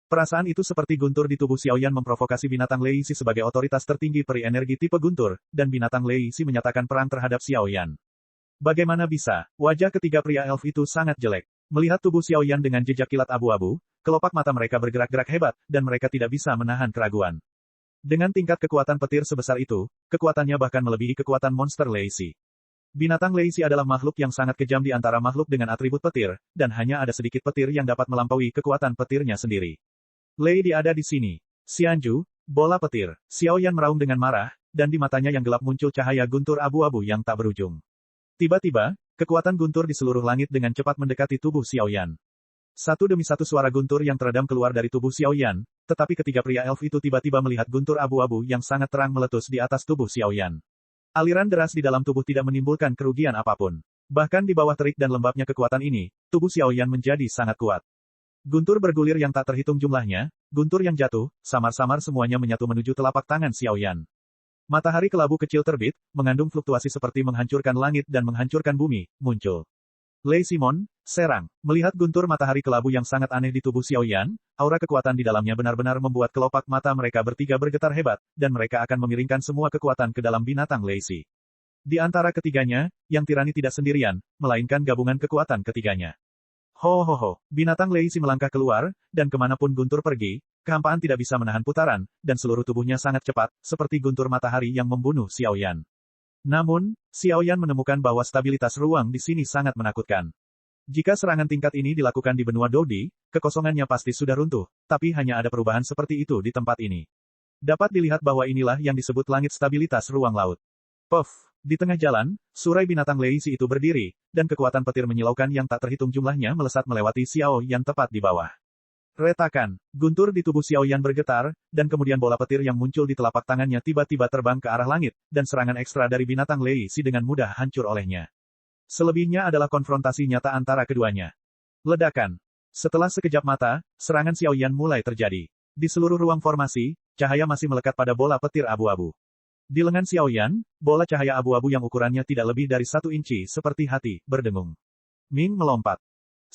Perasaan itu seperti guntur di tubuh Xiao Yan memprovokasi binatang Lazy sebagai otoritas tertinggi peri energi tipe guntur, dan binatang Lazy menyatakan perang terhadap Xiao Yan. Bagaimana bisa? Wajah ketiga pria elf itu sangat jelek. Melihat tubuh Xiaoyan dengan jejak kilat abu-abu, kelopak mata mereka bergerak-gerak hebat, dan mereka tidak bisa menahan keraguan. Dengan tingkat kekuatan petir sebesar itu, kekuatannya bahkan melebihi kekuatan monster Lei Xi. Binatang Lei Xi adalah makhluk yang sangat kejam di antara makhluk dengan atribut petir, dan hanya ada sedikit petir yang dapat melampaui kekuatan petirnya sendiri. Lei Di ada di sini. Xianju, bola petir. Xiaoyan meraung dengan marah, dan di matanya yang gelap muncul cahaya guntur abu-abu yang tak berujung. Tiba-tiba, kekuatan guntur di seluruh langit dengan cepat mendekati tubuh Xiaoyan. Satu demi satu suara guntur yang teredam keluar dari tubuh Xiaoyan, tetapi ketiga pria elf itu tiba-tiba melihat guntur abu-abu yang sangat terang meletus di atas tubuh Xiaoyan. Aliran deras di dalam tubuh tidak menimbulkan kerugian apapun. Bahkan di bawah terik dan lembabnya kekuatan ini, tubuh Xiaoyan menjadi sangat kuat. Guntur bergulir yang tak terhitung jumlahnya, guntur yang jatuh, samar-samar semuanya menyatu menuju telapak tangan Xiaoyan. Matahari kelabu kecil terbit, mengandung fluktuasi seperti menghancurkan langit dan menghancurkan bumi, muncul. Lei Simon, serang. Melihat guntur matahari kelabu yang sangat aneh di tubuh Xiaoyan, aura kekuatan di dalamnya benar-benar membuat kelopak mata mereka bertiga bergetar hebat, dan mereka akan memiringkan semua kekuatan ke dalam binatang Lei Xi. Di antara ketiganya, yang tirani tidak sendirian, melainkan gabungan kekuatan ketiganya. Ho ho ho, binatang Lei Xi melangkah keluar, dan kemanapun guntur pergi, kehampaan tidak bisa menahan putaran, dan seluruh tubuhnya sangat cepat, seperti guntur matahari yang membunuh Xiaoyan. Namun, Xiaoyan menemukan bahwa stabilitas ruang di sini sangat menakutkan. Jika serangan tingkat ini dilakukan di benua Dodi, kekosongannya pasti sudah runtuh, tapi hanya ada perubahan seperti itu di tempat ini. Dapat dilihat bahwa inilah yang disebut langit stabilitas ruang laut. Puff! Di tengah jalan, surai binatang Lei Xi itu berdiri, dan kekuatan petir menyilaukan yang tak terhitung jumlahnya melesat melewati Xiaoyan tepat di bawah. Retakan, guntur di tubuh Xiaoyan bergetar, dan kemudian bola petir yang muncul di telapak tangannya tiba-tiba terbang ke arah langit, dan serangan ekstra dari binatang Lei Xi dengan mudah hancur olehnya. Selebihnya adalah konfrontasi nyata antara keduanya. Ledakan. Setelah sekejap mata, serangan Xiaoyan mulai terjadi. Di seluruh ruang formasi, cahaya masih melekat pada bola petir abu-abu. Di lengan Xiaoyan, bola cahaya abu-abu yang ukurannya tidak lebih dari 1 inci seperti hati, berdengung. Ming melompat.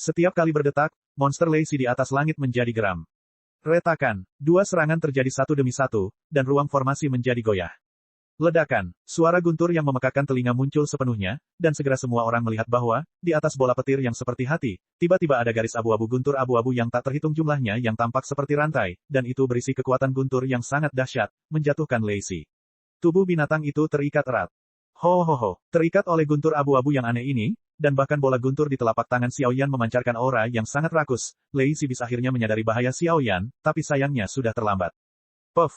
Setiap kali berdetak, monster Lei Xi di atas langit menjadi geram. Retakan, dua serangan terjadi satu demi satu, dan ruang formasi menjadi goyah. Ledakan, suara guntur yang memekakan telinga muncul sepenuhnya, dan segera semua orang melihat bahwa, di atas bola petir yang seperti hati, tiba-tiba ada garis abu-abu guntur abu-abu yang tak terhitung jumlahnya yang tampak seperti rantai, dan itu berisi kekuatan guntur yang sangat dahsyat, menjatuhkan Lei Xi. Tubuh binatang itu terikat erat. Ho ho ho, terikat oleh guntur abu-abu yang aneh ini, dan bahkan bola guntur di telapak tangan Xiaoyan memancarkan aura yang sangat rakus, Lei Xi bisa akhirnya menyadari bahaya Xiaoyan, tapi sayangnya sudah terlambat. Puff,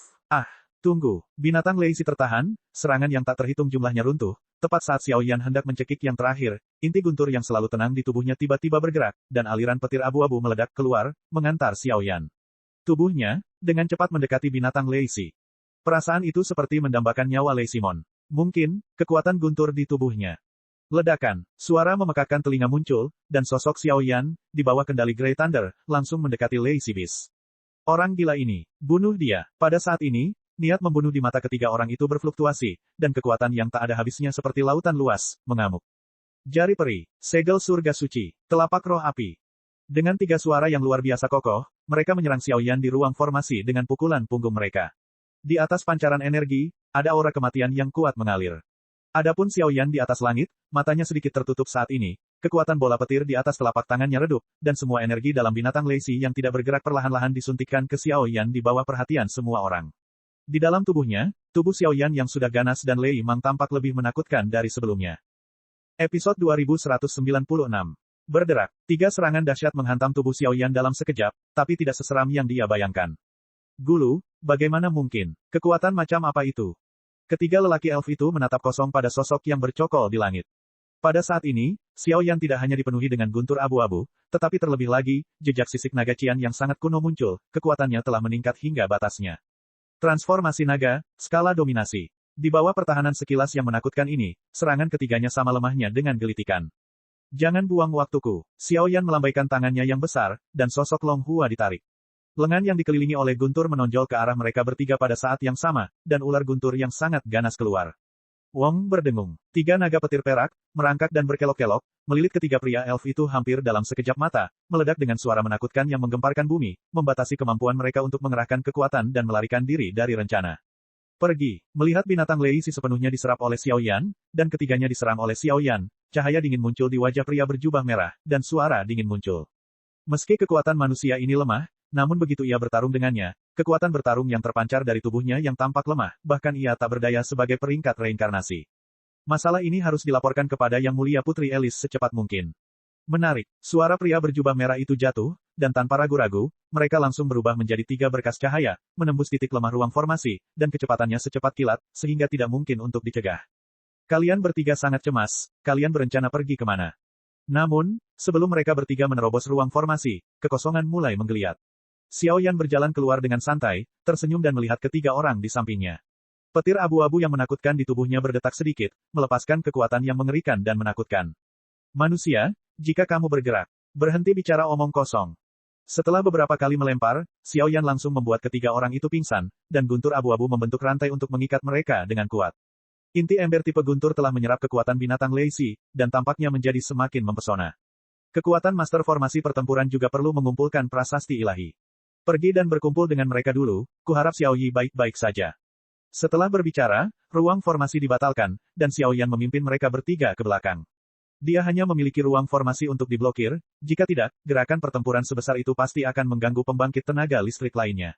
tunggu, binatang Lei Xi tertahan, serangan yang tak terhitung jumlahnya runtuh, tepat saat Xiaoyan hendak mencekik yang terakhir, inti guntur yang selalu tenang di tubuhnya tiba-tiba bergerak, dan aliran petir abu-abu meledak keluar, mengantar Xiaoyan. Tubuhnya, dengan cepat mendekati binatang Lei Xi. Perasaan itu seperti mendambakan nyawa Lei Simon. Mungkin, kekuatan guntur di tubuhnya. Ledakan, suara memekakkan telinga muncul, dan sosok Xiaoyan, di bawah kendali Grey Thunder, langsung mendekati Lei Xi bis. Orang gila ini, bunuh dia. Pada saat ini, niat membunuh di mata ketiga orang itu berfluktuasi, dan kekuatan yang tak ada habisnya seperti lautan luas, mengamuk. Jari peri, segel surga suci, telapak roh api. Dengan tiga suara yang luar biasa kokoh, mereka menyerang Xiaoyan di ruang formasi dengan pukulan punggung mereka. Di atas pancaran energi, ada aura kematian yang kuat mengalir. Adapun Xiaoyan di atas langit, matanya sedikit tertutup saat ini, kekuatan bola petir di atas telapak tangannya redup, dan semua energi dalam binatang Lei Xi yang tidak bergerak perlahan-lahan disuntikkan ke Xiaoyan di bawah perhatian semua orang. Di dalam tubuhnya, tubuh Xiaoyan yang sudah ganas dan Lei Mang tampak lebih menakutkan dari sebelumnya. Episode 2196. Berderak, tiga serangan dahsyat menghantam tubuh Xiaoyan dalam sekejap, tapi tidak seseram yang dia bayangkan. Gulu, bagaimana mungkin? Kekuatan macam apa itu? Ketiga lelaki elf itu menatap kosong pada sosok yang bercokol di langit. Pada saat ini, Xiaoyan tidak hanya dipenuhi dengan guntur abu-abu, tetapi terlebih lagi, jejak sisik naga Qian yang sangat kuno muncul, kekuatannya telah meningkat hingga batasnya. Transformasi naga, skala dominasi. Di bawah pertahanan sekilas yang menakutkan ini, serangan ketiganya sama lemahnya dengan gelitikan. Jangan buang waktuku. Xiaoyan melambaikan tangannya yang besar, dan sosok Long Hua ditarik. Lengan yang dikelilingi oleh guntur menonjol ke arah mereka bertiga pada saat yang sama, dan ular guntur yang sangat ganas keluar. Wong berdengung. Tiga naga petir perak, merangkak dan berkelok-kelok, melilit ketiga pria elf itu hampir dalam sekejap mata, meledak dengan suara menakutkan yang menggemparkan bumi, membatasi kemampuan mereka untuk mengerahkan kekuatan dan melarikan diri dari rencana. Pergi. Melihat binatang Lei Si sepenuhnya diserap oleh Xiao Yan, dan ketiganya diserang oleh Xiao Yan, cahaya dingin muncul di wajah pria berjubah merah, dan suara dingin muncul. Meski kekuatan manusia ini lemah, namun begitu ia bertarung dengannya, kekuatan bertarung yang terpancar dari tubuhnya yang tampak lemah, bahkan ia tak berdaya sebagai peringkat reinkarnasi. Masalah ini harus dilaporkan kepada Yang Mulia Putri Elis secepat mungkin. Menarik, suara pria berjubah merah itu jatuh, dan tanpa ragu-ragu, mereka langsung berubah menjadi 3 berkas cahaya, menembus titik lemah ruang formasi, dan kecepatannya secepat kilat, sehingga tidak mungkin untuk dicegah. Kalian bertiga sangat cemas, kalian berencana pergi kemana? Namun, sebelum mereka bertiga menerobos ruang formasi, kekosongan mulai menggeliat. Xiao Yan berjalan keluar dengan santai, tersenyum dan melihat ketiga orang di sampingnya. Petir abu-abu yang menakutkan di tubuhnya berdetak sedikit, melepaskan kekuatan yang mengerikan dan menakutkan. Manusia, jika kamu bergerak, berhenti bicara omong kosong. Setelah beberapa kali melempar, Xiao Yan langsung membuat ketiga orang itu pingsan, dan guntur abu-abu membentuk rantai untuk mengikat mereka dengan kuat. Inti ember tipe guntur telah menyerap kekuatan binatang Lei Si, dan tampaknya menjadi semakin mempesona. Kekuatan master formasi pertempuran juga perlu mengumpulkan prasasti ilahi. Pergi dan berkumpul dengan mereka dulu, kuharap Xiao Yi baik-baik saja. Setelah berbicara, ruang formasi dibatalkan, dan Xiao Yan memimpin mereka bertiga ke belakang. Dia hanya memiliki ruang formasi untuk diblokir, jika tidak, gerakan pertempuran sebesar itu pasti akan mengganggu pembangkit tenaga listrik lainnya.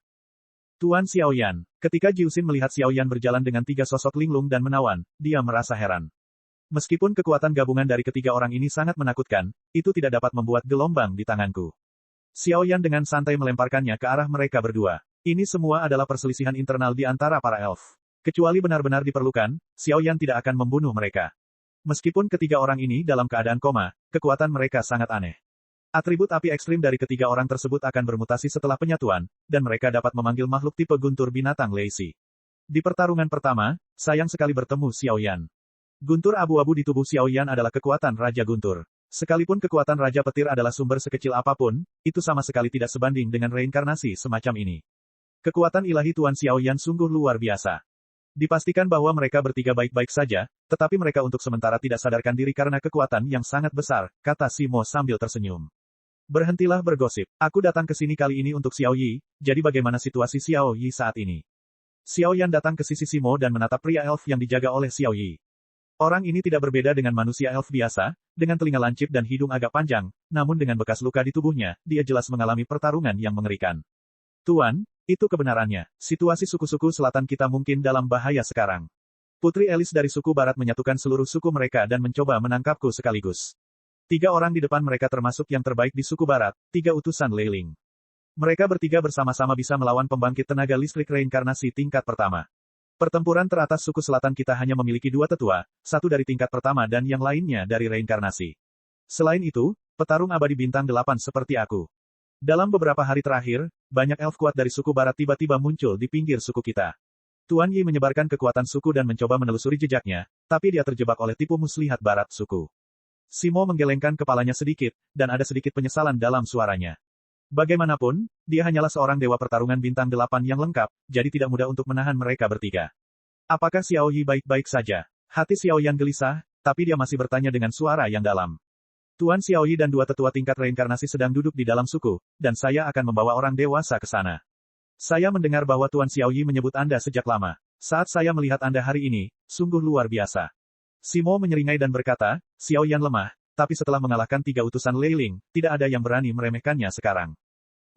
Tuan Xiao Yan, ketika Jiuxin melihat Xiao Yan berjalan dengan 3 sosok linglung dan menawan, dia merasa heran. Meskipun kekuatan gabungan dari ketiga orang ini sangat menakutkan, itu tidak dapat membuat gelombang di tanganku. Xiao Yan dengan santai melemparkannya ke arah mereka berdua. Ini semua adalah perselisihan internal di antara para elf. Kecuali benar-benar diperlukan, Xiao Yan tidak akan membunuh mereka. Meskipun ketiga orang ini dalam keadaan koma, kekuatan mereka sangat aneh. Atribut api ekstrim dari ketiga orang tersebut akan bermutasi setelah penyatuan, dan mereka dapat memanggil makhluk tipe guntur binatang Lei Si. Di pertarungan pertama, sayang sekali bertemu Xiao Yan. Guntur abu-abu di tubuh Xiao Yan adalah kekuatan Raja Guntur. Sekalipun kekuatan Raja Petir adalah sumber sekecil apapun, itu sama sekali tidak sebanding dengan reinkarnasi semacam ini. Kekuatan ilahi Tuan Xiao Yan sungguh luar biasa. Dipastikan bahwa mereka bertiga baik-baik saja, tetapi mereka untuk sementara tidak sadarkan diri karena kekuatan yang sangat besar, kata Simo sambil tersenyum. Berhentilah bergosip. Aku datang ke sini kali ini untuk Xiao Yi, jadi bagaimana situasi Xiao Yi saat ini? Xiao Yan datang ke sisi Simo dan menatap pria elf yang dijaga oleh Xiao Yi. Orang ini tidak berbeda dengan manusia elf biasa, dengan telinga lancip dan hidung agak panjang, namun dengan bekas luka di tubuhnya, dia jelas mengalami pertarungan yang mengerikan. Tuan, itu kebenarannya. Situasi suku-suku selatan kita mungkin dalam bahaya sekarang. Putri Elis dari suku barat menyatukan seluruh suku mereka dan mencoba menangkapku sekaligus. 3 orang di depan mereka termasuk yang terbaik di suku barat, 3 utusan Lei Ling. Mereka bertiga bersama-sama bisa melawan pembangkit tenaga listrik reinkarnasi tingkat pertama. Pertempuran teratas suku selatan kita hanya memiliki 2 tetua, 1 dari tingkat pertama dan yang lainnya dari reinkarnasi. Selain itu, petarung abadi bintang 8 seperti aku. Dalam beberapa hari terakhir, banyak elf kuat dari suku barat tiba-tiba muncul di pinggir suku kita. Tuan Yi menyebarkan kekuatan suku dan mencoba menelusuri jejaknya, tapi dia terjebak oleh tipu muslihat barat suku. Simo menggelengkan kepalanya sedikit, dan ada sedikit penyesalan dalam suaranya. Bagaimanapun, dia hanyalah seorang dewa pertarungan bintang 8 yang lengkap, jadi tidak mudah untuk menahan mereka bertiga. Apakah Xiao Yi baik-baik saja? Hati Xiao Yan gelisah, tapi dia masih bertanya dengan suara yang dalam. Tuan Xiao Yi dan 2 tetua tingkat reinkarnasi sedang duduk di dalam suku, dan saya akan membawa orang dewasa ke sana. Saya mendengar bahwa Tuan Xiao Yi menyebut Anda sejak lama. Saat saya melihat Anda hari ini, sungguh luar biasa. Simo menyeringai dan berkata, Xiao Yan lemah, tapi setelah mengalahkan 3 utusan Lei Ling, tidak ada yang berani meremehkannya sekarang.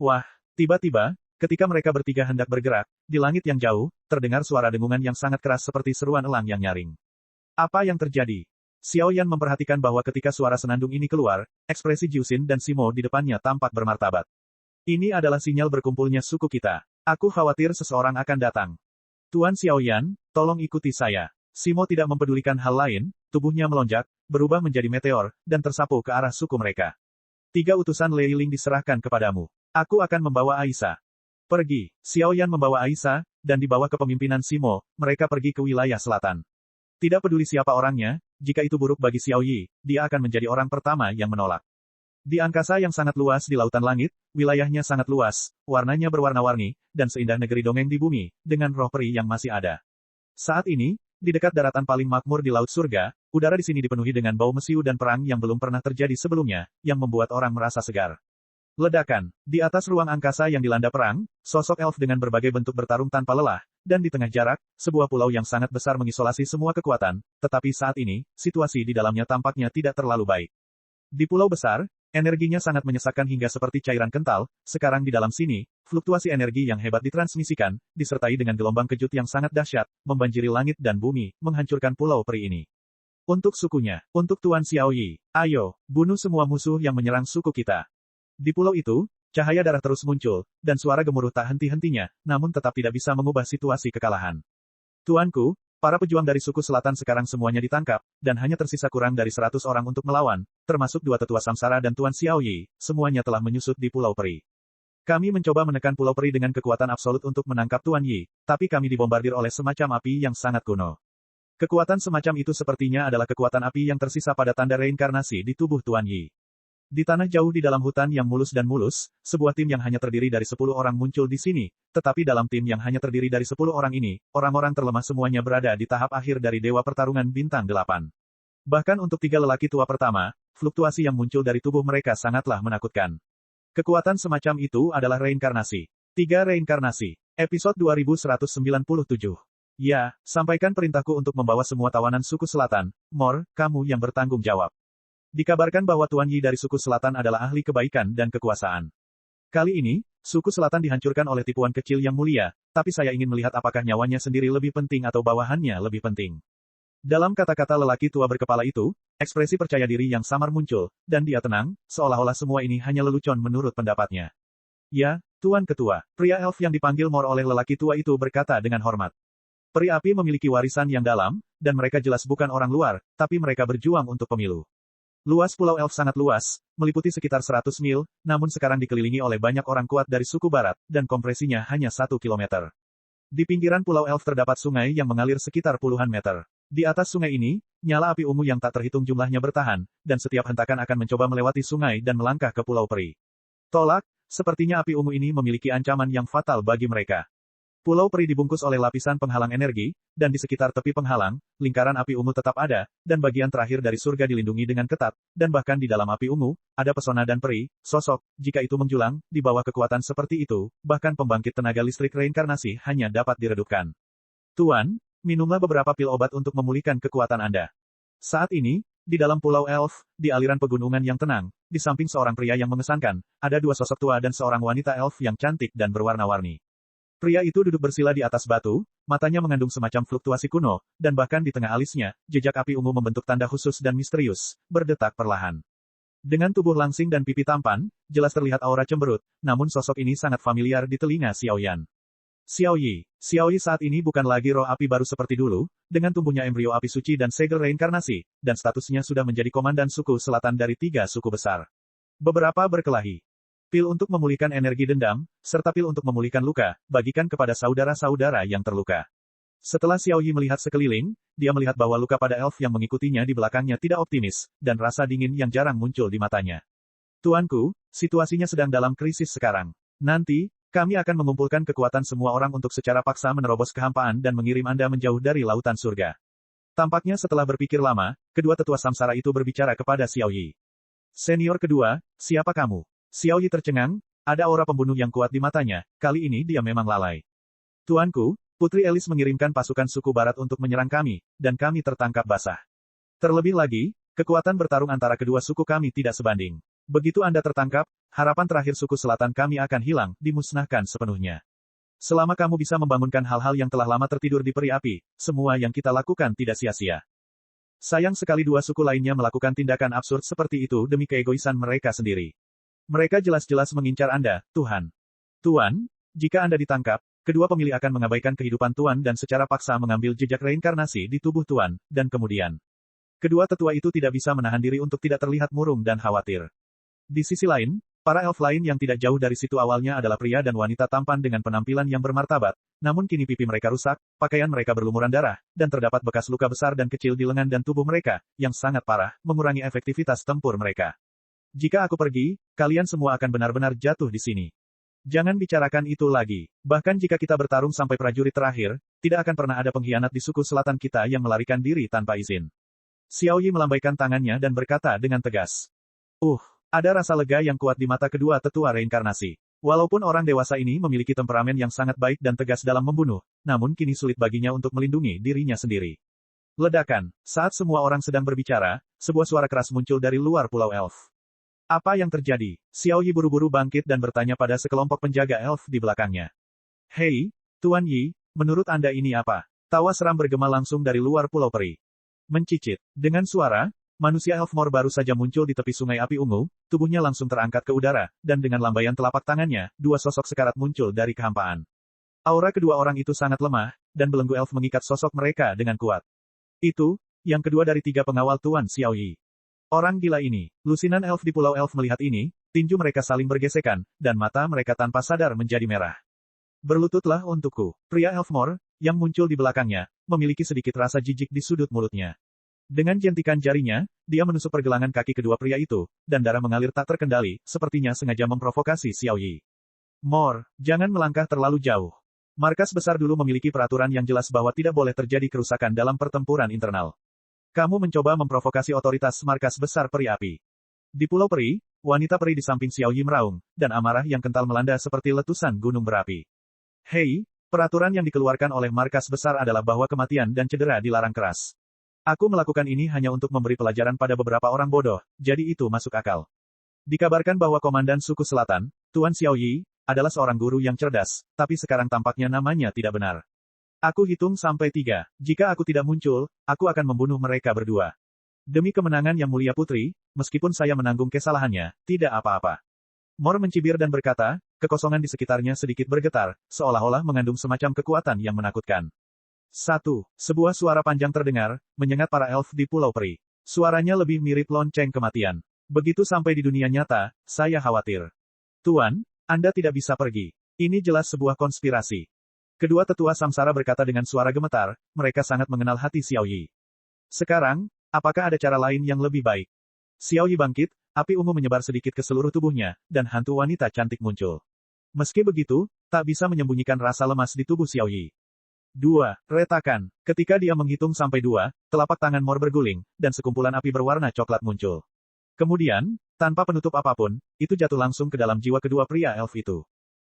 Wah, tiba-tiba, ketika mereka bertiga hendak bergerak, di langit yang jauh, terdengar suara dengungan yang sangat keras seperti seruan elang yang nyaring. Apa yang terjadi? Xiao Yan memperhatikan bahwa ketika suara senandung ini keluar, ekspresi Jiuxin dan Simo di depannya tampak bermartabat. Ini adalah sinyal berkumpulnya suku kita. Aku khawatir seseorang akan datang. Tuan Xiao Yan, tolong ikuti saya. Simo tidak mempedulikan hal lain, tubuhnya melonjak, berubah menjadi meteor, dan tersapu ke arah suku mereka. 3 utusan Lei Ling diserahkan kepadamu. Aku akan membawa Aisyah. Pergi. Xiao Yan membawa Aisyah, dan di bawah kepemimpinan Simo, mereka pergi ke wilayah selatan. Tidak peduli siapa orangnya, jika itu buruk bagi Xiao Yi, dia akan menjadi orang pertama yang menolak. Di angkasa yang sangat luas di lautan langit, wilayahnya sangat luas, warnanya berwarna-warni, dan seindah negeri dongeng di bumi, dengan roh peri yang masih ada. Saat ini, di dekat daratan paling makmur di Laut Surga, udara di sini dipenuhi dengan bau mesiu dan perang yang belum pernah terjadi sebelumnya, yang membuat orang merasa segar. Ledakan. Di atas ruang angkasa yang dilanda perang, sosok elf dengan berbagai bentuk bertarung tanpa lelah, dan di tengah jarak, sebuah pulau yang sangat besar mengisolasi semua kekuatan, tetapi saat ini, situasi di dalamnya tampaknya tidak terlalu baik. Di pulau besar, energinya sangat menyesakkan hingga seperti cairan kental, sekarang di dalam sini, fluktuasi energi yang hebat ditransmisikan, disertai dengan gelombang kejut yang sangat dahsyat, membanjiri langit dan bumi, menghancurkan pulau peri ini. Untuk sukunya, untuk Tuan Xiaoyi, ayo, bunuh semua musuh yang menyerang suku kita. Di pulau itu, cahaya darah terus muncul, dan suara gemuruh tak henti-hentinya, namun tetap tidak bisa mengubah situasi kekalahan. Tuanku, para pejuang dari suku selatan sekarang semuanya ditangkap, dan hanya tersisa kurang dari 100 orang untuk melawan, termasuk dua tetua Samsara dan Tuan Xiaoyi, semuanya telah menyusut di Pulau Peri. Kami mencoba menekan Pulau Peri dengan kekuatan absolut untuk menangkap Tuan Yi, tapi kami dibombardir oleh semacam api yang sangat kuno. Kekuatan semacam itu sepertinya adalah kekuatan api yang tersisa pada tanda reinkarnasi di tubuh Tuan Yi. Di tanah jauh di dalam hutan yang mulus dan mulus, sebuah tim yang hanya terdiri dari 10 orang muncul di sini, tetapi dalam tim yang hanya terdiri dari 10 orang ini, orang-orang terlemah semuanya berada di tahap akhir dari Dewa Pertarungan Bintang 8. Bahkan untuk 3 lelaki tua pertama, fluktuasi yang muncul dari tubuh mereka sangatlah menakutkan. Kekuatan semacam itu adalah reinkarnasi. 3 reinkarnasi. Episode 2197. Ya, sampaikan perintahku untuk membawa semua tawanan suku selatan, Mor, kamu yang bertanggung jawab. Dikabarkan bahwa Tuan Yi dari suku selatan adalah ahli kebaikan dan kekuasaan. Kali ini, suku selatan dihancurkan oleh tipuan kecil yang mulia, tapi saya ingin melihat apakah nyawanya sendiri lebih penting atau bawahannya lebih penting. Dalam kata-kata lelaki tua berkepala itu, ekspresi percaya diri yang samar muncul, dan dia tenang, seolah-olah semua ini hanya lelucon menurut pendapatnya. Ya, Tuan Ketua, pria elf yang dipanggil Mor oleh lelaki tua itu berkata dengan hormat. Peri api memiliki warisan yang dalam, dan mereka jelas bukan orang luar, tapi mereka berjuang untuk pemilu. Luas Pulau Elf sangat luas, meliputi sekitar 100 mil, namun sekarang dikelilingi oleh banyak orang kuat dari suku barat, dan kompresinya hanya 1 kilometer. Di pinggiran Pulau Elf terdapat sungai yang mengalir sekitar puluhan meter. Di atas sungai ini, nyala api ungu yang tak terhitung jumlahnya bertahan, dan setiap hentakan akan mencoba melewati sungai dan melangkah ke Pulau Peri. Tolak, sepertinya api ungu ini memiliki ancaman yang fatal bagi mereka. Pulau Peri dibungkus oleh lapisan penghalang energi, dan di sekitar tepi penghalang, lingkaran api ungu tetap ada, dan bagian terakhir dari surga dilindungi dengan ketat, dan bahkan di dalam api ungu, ada pesona dan peri, sosok, jika itu menjulang, di bawah kekuatan seperti itu, bahkan pembangkit tenaga listrik reinkarnasi hanya dapat diredupkan. Tuan, minumlah beberapa pil obat untuk memulihkan kekuatan Anda. Saat ini, di dalam Pulau Elf, di aliran pegunungan yang tenang, di samping seorang pria yang mengesankan, ada 2 sosok tua dan seorang wanita elf yang cantik dan berwarna-warni. Pria itu duduk bersila di atas batu, matanya mengandung semacam fluktuasi kuno, dan bahkan di tengah alisnya, jejak api ungu membentuk tanda khusus dan misterius, berdetak perlahan. Dengan tubuh langsing dan pipi tampan, jelas terlihat aura cemberut, namun sosok ini sangat familiar di telinga Xiaoyan. Xiaoyi saat ini bukan lagi roh api baru seperti dulu, dengan tumbuhnya embrio api suci dan segel reinkarnasi, dan statusnya sudah menjadi komandan suku selatan dari 3 suku besar. Beberapa berkelahi. Pil untuk memulihkan energi dendam, serta pil untuk memulihkan luka, bagikan kepada saudara-saudara yang terluka. Setelah Xiaoyi melihat sekeliling, dia melihat bahwa luka pada elf yang mengikutinya di belakangnya tidak optimis, dan rasa dingin yang jarang muncul di matanya. Tuanku, situasinya sedang dalam krisis sekarang. Nanti, kami akan mengumpulkan kekuatan semua orang untuk secara paksa menerobos kehampaan dan mengirim Anda menjauh dari lautan surga. Tampaknya setelah berpikir lama, kedua tetua samsara itu berbicara kepada Xiaoyi. Senior kedua, siapa kamu? Xiaoyi tercengang, ada aura pembunuh yang kuat di matanya, kali ini dia memang lalai. Tuanku, Putri Elis mengirimkan pasukan suku barat untuk menyerang kami, dan kami tertangkap basah. Terlebih lagi, kekuatan bertarung antara kedua suku kami tidak sebanding. Begitu Anda tertangkap, harapan terakhir suku selatan kami akan hilang, dimusnahkan sepenuhnya. Selama kamu bisa membangunkan hal-hal yang telah lama tertidur di peri api, semua yang kita lakukan tidak sia-sia. Sayang sekali 2 suku lainnya melakukan tindakan absurd seperti itu demi keegoisan mereka sendiri. Mereka jelas-jelas mengincar Anda, Tuhan. Tuan, jika Anda ditangkap, kedua pemilih akan mengabaikan kehidupan Tuan dan secara paksa mengambil jejak reinkarnasi di tubuh Tuan, dan kemudian. Kedua tetua itu tidak bisa menahan diri untuk tidak terlihat murung dan khawatir. Di sisi lain, para elf lain yang tidak jauh dari situ awalnya adalah pria dan wanita tampan dengan penampilan yang bermartabat, namun kini pipi mereka rusak, pakaian mereka berlumuran darah, dan terdapat bekas luka besar dan kecil di lengan dan tubuh mereka, yang sangat parah, mengurangi efektivitas tempur mereka. Jika aku pergi, kalian semua akan benar-benar jatuh di sini. Jangan bicarakan itu lagi. Bahkan jika kita bertarung sampai prajurit terakhir, tidak akan pernah ada pengkhianat di suku selatan kita yang melarikan diri tanpa izin. Xiaoyi melambaikan tangannya dan berkata dengan tegas. Ada rasa lega yang kuat di mata kedua tetua reinkarnasi. Walaupun orang dewasa ini memiliki temperamen yang sangat baik dan tegas dalam membunuh, namun kini sulit baginya untuk melindungi dirinya sendiri. Ledakan. Saat semua orang sedang berbicara, sebuah suara keras muncul dari luar Pulau Elf. Apa yang terjadi? Xiao Yi buru-buru bangkit dan bertanya pada sekelompok penjaga elf di belakangnya. Hei, Tuan Yi, menurut Anda ini apa? Tawa seram bergema langsung dari luar Pulau Peri. Mencicit. Dengan suara, manusia Elfmore baru saja muncul di tepi sungai api ungu, tubuhnya langsung terangkat ke udara, dan dengan lambaian telapak tangannya, dua sosok sekarat muncul dari kehampaan. Aura kedua orang itu sangat lemah, dan belenggu elf mengikat sosok mereka dengan kuat. Itu, yang kedua dari tiga pengawal Tuan Xiao Yi. Orang gila ini, lusinan elf di Pulau Elf melihat ini, tinju mereka saling bergesekan, dan mata mereka tanpa sadar menjadi merah. Berlututlah untukku. Pria Elfmore, yang muncul di belakangnya, memiliki sedikit rasa jijik di sudut mulutnya. Dengan jentikan jarinya, dia menusuk pergelangan kaki kedua pria itu, dan darah mengalir tak terkendali, sepertinya sengaja memprovokasi Xiao Yi. Mor, jangan melangkah terlalu jauh. Markas besar dulu memiliki peraturan yang jelas bahwa tidak boleh terjadi kerusakan dalam pertempuran internal. Kamu mencoba memprovokasi otoritas markas besar peri api. Di Pulau Peri, wanita peri di samping Xiao Yi meraung, dan amarah yang kental melanda seperti letusan gunung berapi. Hei, peraturan yang dikeluarkan oleh markas besar adalah bahwa kematian dan cedera dilarang keras. Aku melakukan ini hanya untuk memberi pelajaran pada beberapa orang bodoh, jadi itu masuk akal. Dikabarkan bahwa Komandan Suku Selatan, Tuan Xiao Yi, adalah seorang guru yang cerdas, tapi sekarang tampaknya namanya tidak benar. Aku hitung sampai 3. Jika aku tidak muncul, aku akan membunuh mereka berdua. Demi kemenangan yang mulia putri, meskipun saya menanggung kesalahannya, tidak apa-apa. Mor mencibir dan berkata, kekosongan di sekitarnya sedikit bergetar, seolah-olah mengandung semacam kekuatan yang menakutkan. 1. Sebuah suara panjang terdengar, menyengat para elf di Pulau Peri. Suaranya lebih mirip lonceng kematian. Begitu sampai di dunia nyata, saya khawatir. Tuan, Anda tidak bisa pergi. Ini jelas sebuah konspirasi. Kedua tetua samsara berkata dengan suara gemetar, mereka sangat mengenal hati Xiao Yi. Sekarang, apakah ada cara lain yang lebih baik? Xiao Yi bangkit, api ungu menyebar sedikit ke seluruh tubuhnya, dan hantu wanita cantik muncul. Meski begitu, tak bisa menyembunyikan rasa lemas di tubuh Xiao Yi. 2. Retakan. Ketika dia menghitung sampai 2, telapak tangan Mor berguling, dan sekumpulan api berwarna coklat muncul. Kemudian, tanpa penutup apapun, itu jatuh langsung ke dalam jiwa kedua pria elf itu.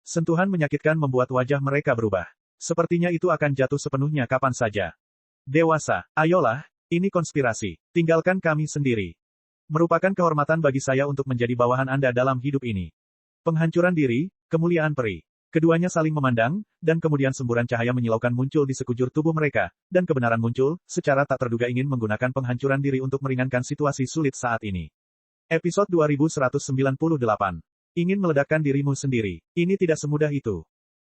Sentuhan menyakitkan membuat wajah mereka berubah. Sepertinya itu akan jatuh sepenuhnya kapan saja. Dewasa, ayolah, ini konspirasi. Tinggalkan kami sendiri. Merupakan kehormatan bagi saya untuk menjadi bawahan Anda dalam hidup ini. Penghancuran diri, kemuliaan peri. Keduanya saling memandang, dan kemudian semburan cahaya menyilaukan muncul di sekujur tubuh mereka, dan kebenaran muncul, secara tak terduga ingin menggunakan penghancuran diri untuk meringankan situasi sulit saat ini. Episode 2198. Ingin meledakkan dirimu sendiri. Ini tidak semudah itu.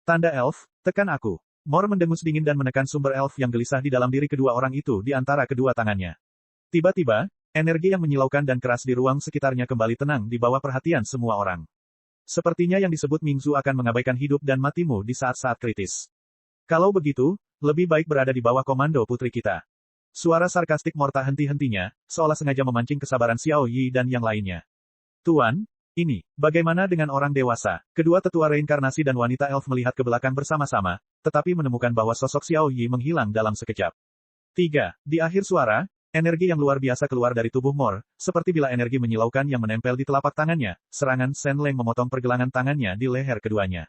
Tanda elf, tekan aku. Mor mendengus dingin dan menekan sumber elf yang gelisah di dalam diri kedua orang itu di antara kedua tangannya. Tiba-tiba, energi yang menyilaukan dan keras di ruang sekitarnya kembali tenang di bawah perhatian semua orang. Sepertinya yang disebut Mingzu akan mengabaikan hidup dan matimu di saat-saat kritis. Kalau begitu, lebih baik berada di bawah komando putri kita. Suara sarkastik Mor tak henti-hentinya, seolah sengaja memancing kesabaran Xiao Yi dan yang lainnya. Tuan, ini, bagaimana dengan orang dewasa? Kedua tetua reinkarnasi dan wanita elf melihat ke belakang bersama-sama, tetapi menemukan bahwa sosok Xiao Yi menghilang dalam sekejap. 3. Di akhir suara, energi yang luar biasa keluar dari tubuh Mor, seperti bila energi menyilaukan yang menempel di telapak tangannya, serangan Shen Leng memotong pergelangan tangannya di leher keduanya.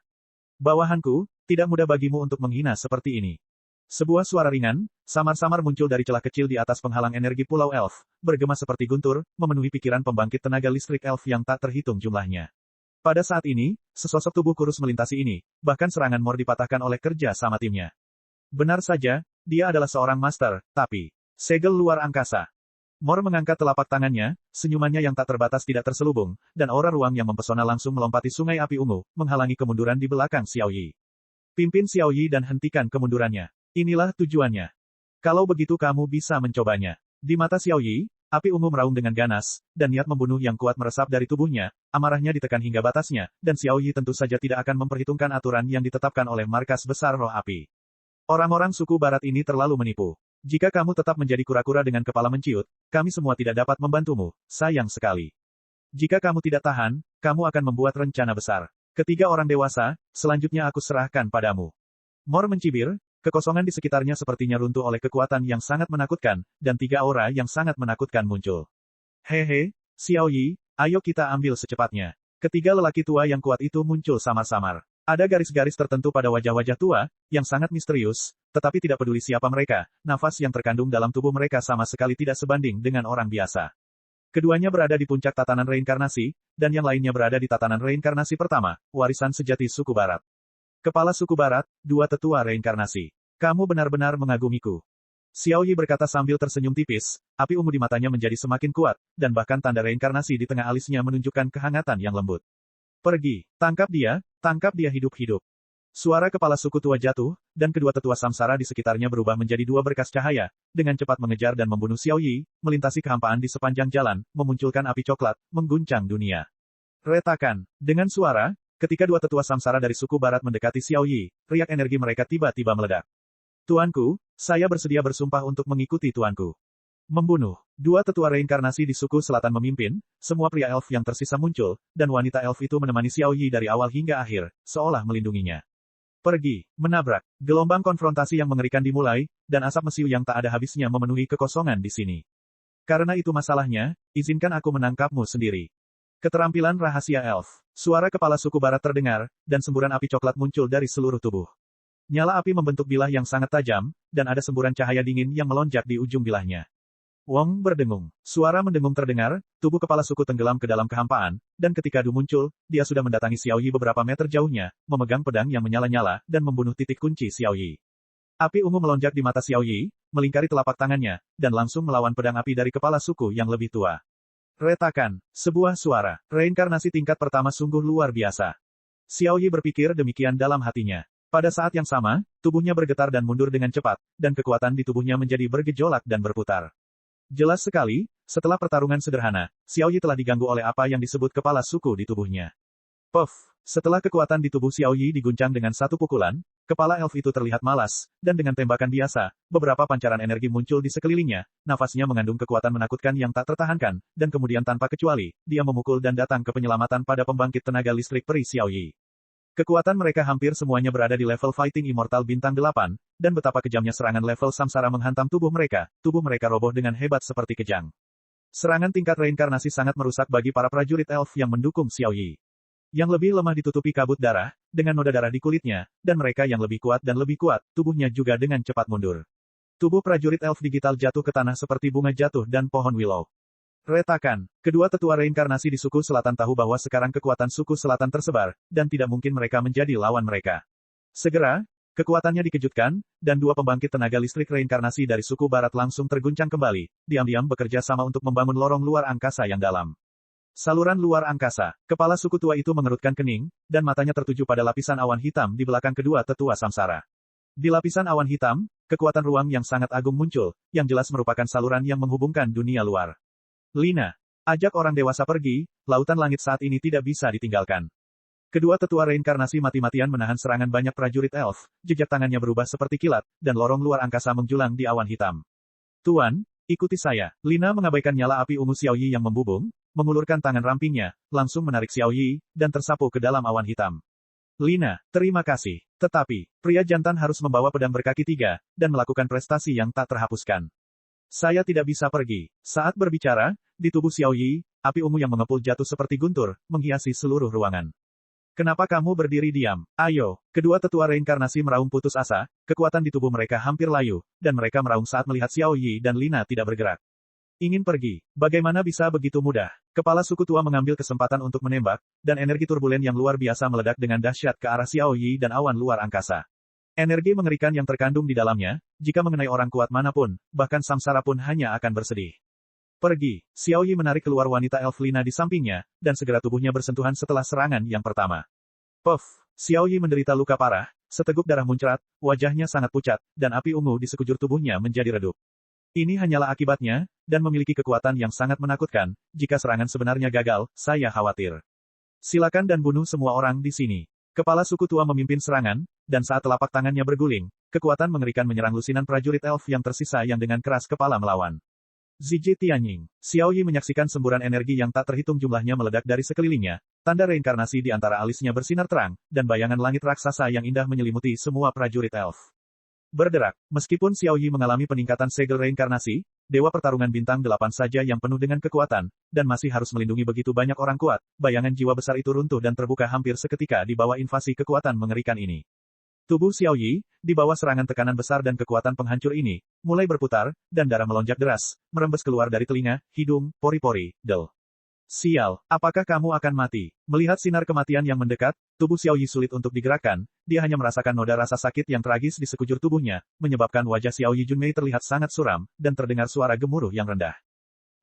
Bawahanku, tidak mudah bagimu untuk menghina seperti ini. Sebuah suara ringan, samar-samar muncul dari celah kecil di atas penghalang energi Pulau Elf, bergema seperti guntur, memenuhi pikiran pembangkit tenaga listrik elf yang tak terhitung jumlahnya. Pada saat ini, sesosok tubuh kurus melintasi ini, bahkan serangan Mor dipatahkan oleh kerja sama timnya. Benar saja, dia adalah seorang master, tapi segel luar angkasa. Mor mengangkat telapak tangannya, senyumannya yang tak terbatas tidak terselubung, dan aura ruang yang mempesona langsung melompati sungai api ungu, menghalangi kemunduran di belakang Xiao Yi. Pimpin Xiao Yi dan hentikan kemundurannya. Inilah tujuannya. Kalau begitu kamu bisa mencobanya. Di mata Xiao Yi, api ungu meraung dengan ganas, dan niat membunuh yang kuat meresap dari tubuhnya, amarahnya ditekan hingga batasnya, dan Xiao Yi tentu saja tidak akan memperhitungkan aturan yang ditetapkan oleh markas besar roh api. Orang-orang suku barat ini terlalu menipu. Jika kamu tetap menjadi kura-kura dengan kepala menciut, kami semua tidak dapat membantumu, sayang sekali. Jika kamu tidak tahan, kamu akan membuat rencana besar. Ketiga orang dewasa, selanjutnya aku serahkan padamu. Mor mencibir, kekosongan di sekitarnya sepertinya runtuh oleh kekuatan yang sangat menakutkan, dan 3 aura yang sangat menakutkan muncul. Hehe, Xiao Yi, ayo kita ambil secepatnya. Ketiga lelaki tua yang kuat itu muncul samar-samar. Ada garis-garis tertentu pada wajah-wajah tua, yang sangat misterius, tetapi tidak peduli siapa mereka, nafas yang terkandung dalam tubuh mereka sama sekali tidak sebanding dengan orang biasa. Keduanya berada di puncak tatanan reinkarnasi, dan yang lainnya berada di tatanan reinkarnasi pertama, warisan sejati suku Barat. Kepala suku Barat, dua tetua reinkarnasi. Kamu benar-benar mengagumiku. Xiao Yi berkata sambil tersenyum tipis, api ungu di matanya menjadi semakin kuat, dan bahkan tanda reinkarnasi di tengah alisnya menunjukkan kehangatan yang lembut. Pergi, tangkap dia hidup-hidup. Suara kepala suku tua jatuh, dan kedua tetua samsara di sekitarnya berubah menjadi dua berkas cahaya, dengan cepat mengejar dan membunuh Xiao Yi, melintasi kehampaan di sepanjang jalan, memunculkan api coklat, mengguncang dunia. Retakan, dengan suara, ketika dua tetua samsara dari suku Barat mendekati Xiao Yi, riak energi mereka tiba-tiba meledak. Tuanku, saya bersedia bersumpah untuk mengikuti tuanku. Membunuh. Dua tetua reinkarnasi di suku selatan memimpin, semua pria elf yang tersisa muncul, dan wanita elf itu menemani Xiao Yi dari awal hingga akhir, seolah melindunginya. Pergi, menabrak. Gelombang konfrontasi yang mengerikan dimulai, dan asap mesiu yang tak ada habisnya memenuhi kekosongan di sini. Karena itu masalahnya, izinkan aku menangkapmu sendiri. Keterampilan rahasia elf. Suara kepala suku Barat terdengar, dan semburan api coklat muncul dari seluruh tubuh. Nyala api membentuk bilah yang sangat tajam, dan ada semburan cahaya dingin yang melonjak di ujung bilahnya. Wong berdengung. Suara mendengung terdengar, tubuh kepala suku tenggelam ke dalam kehampaan, dan ketika Du muncul, dia sudah mendatangi Xiao Yi beberapa meter jauhnya, memegang pedang yang menyala-nyala, dan membunuh titik kunci Xiao Yi. Api ungu melonjak di mata Xiao Yi, melingkari telapak tangannya, dan langsung melawan pedang api dari kepala suku yang lebih tua. Retakan. Sebuah suara. Reinkarnasi tingkat pertama sungguh luar biasa. Xiao Yi berpikir demikian dalam hatinya. Pada saat yang sama, tubuhnya bergetar dan mundur dengan cepat, dan kekuatan di tubuhnya menjadi bergejolak dan berputar. Jelas sekali, setelah pertarungan sederhana, Xiao Yi telah diganggu oleh apa yang disebut kepala suku di tubuhnya. Puff! Setelah kekuatan di tubuh Xiao Yi diguncang dengan satu pukulan, kepala elf itu terlihat malas, dan dengan tembakan biasa, beberapa pancaran energi muncul di sekelilingnya, nafasnya mengandung kekuatan menakutkan yang tak tertahankan, dan kemudian tanpa kecuali, dia memukul dan datang ke penyelamatan pada pembangkit tenaga listrik peri Xiao Yi. Kekuatan mereka hampir semuanya berada di level Fighting Immortal bintang 8, dan betapa kejamnya serangan level Samsara menghantam tubuh mereka roboh dengan hebat seperti kejang. Serangan tingkat reinkarnasi sangat merusak bagi para prajurit elf yang mendukung Xiao Yi. Yang lebih lemah ditutupi kabut darah, dengan noda darah di kulitnya, dan mereka yang lebih kuat dan lebih kuat, tubuhnya juga dengan cepat mundur. Tubuh prajurit elf digital jatuh ke tanah seperti bunga jatuh dan pohon willow. Retakan. Kedua tetua reinkarnasi di suku selatan tahu bahwa sekarang kekuatan suku selatan tersebar, dan tidak mungkin mereka menjadi lawan mereka. Segera, kekuatannya dikejutkan, dan dua pembangkit tenaga listrik reinkarnasi dari suku barat langsung terguncang kembali, diam-diam bekerja sama untuk membangun lorong luar angkasa yang dalam. Saluran luar angkasa. Kepala suku tua itu mengerutkan kening, dan matanya tertuju pada lapisan awan hitam di belakang kedua tetua samsara. Di lapisan awan hitam, kekuatan ruang yang sangat agung muncul, yang jelas merupakan saluran yang menghubungkan dunia luar. Lina, ajak orang dewasa pergi, lautan langit saat ini tidak bisa ditinggalkan. Kedua tetua reinkarnasi mati-matian menahan serangan banyak prajurit elf, jejak tangannya berubah seperti kilat, dan lorong luar angkasa menjulang di awan hitam. Tuan, ikuti saya. Lina mengabaikan nyala api ungu Xiao Yi yang membubung, mengulurkan tangan rampingnya, langsung menarik Xiao Yi, dan tersapu ke dalam awan hitam. Lina, terima kasih. Tetapi, pria jantan harus membawa pedang berkaki tiga, dan melakukan prestasi yang tak terhapuskan. Saya tidak bisa pergi. Saat berbicara, di tubuh Xiao Yi, api ungu yang mengepul jatuh seperti guntur, menghiasi seluruh ruangan. Kenapa kamu berdiri diam? Ayo, kedua tetua reinkarnasi meraung putus asa, kekuatan di tubuh mereka hampir layu, dan mereka meraung saat melihat Xiao Yi dan Lina tidak bergerak. Ingin pergi. Bagaimana bisa begitu mudah? Kepala suku tua mengambil kesempatan untuk menembak, dan energi turbulen yang luar biasa meledak dengan dahsyat ke arah Xiao Yi dan awan luar angkasa. Energi mengerikan yang terkandung di dalamnya, jika mengenai orang kuat manapun, bahkan samsara pun hanya akan bersedih. Pergi. Xiao Yi menarik keluar wanita elf Lina di sampingnya, dan segera tubuhnya bersentuhan setelah serangan yang pertama. Puff. Xiao Yi menderita luka parah, seteguk darah muncrat, wajahnya sangat pucat, dan api ungu di sekujur tubuhnya menjadi redup. Ini hanyalah akibatnya, dan memiliki kekuatan yang sangat menakutkan. Jika serangan sebenarnya gagal, saya khawatir. Silakan dan bunuh semua orang di sini. Kepala suku tua memimpin serangan, dan saat telapak tangannya berguling, kekuatan mengerikan menyerang lusinan prajurit elf yang tersisa yang dengan keras kepala melawan. Ziji Tianying. Xiao Yi menyaksikan semburan energi yang tak terhitung jumlahnya meledak dari sekelilingnya, tanda reinkarnasi di antara alisnya bersinar terang, dan bayangan langit raksasa yang indah menyelimuti semua prajurit elf. Berderak. Meskipun Xiao Yi mengalami peningkatan segel reinkarnasi, Dewa Pertarungan Bintang 8 saja yang penuh dengan kekuatan, dan masih harus melindungi begitu banyak orang kuat, bayangan jiwa besar itu runtuh dan terbuka hampir seketika di bawah invasi kekuatan mengerikan ini. Tubuh Xiao Yi, di bawah serangan tekanan besar dan kekuatan penghancur ini, mulai berputar, dan darah melonjak deras, merembes keluar dari telinga, hidung, pori-pori, del. Sial, apakah kamu akan mati? Melihat sinar kematian yang mendekat, tubuh Xiao Yi sulit untuk digerakkan, dia hanya merasakan noda rasa sakit yang tragis di sekujur tubuhnya, menyebabkan wajah Xiao Yi Junmei terlihat sangat suram, dan terdengar suara gemuruh yang rendah.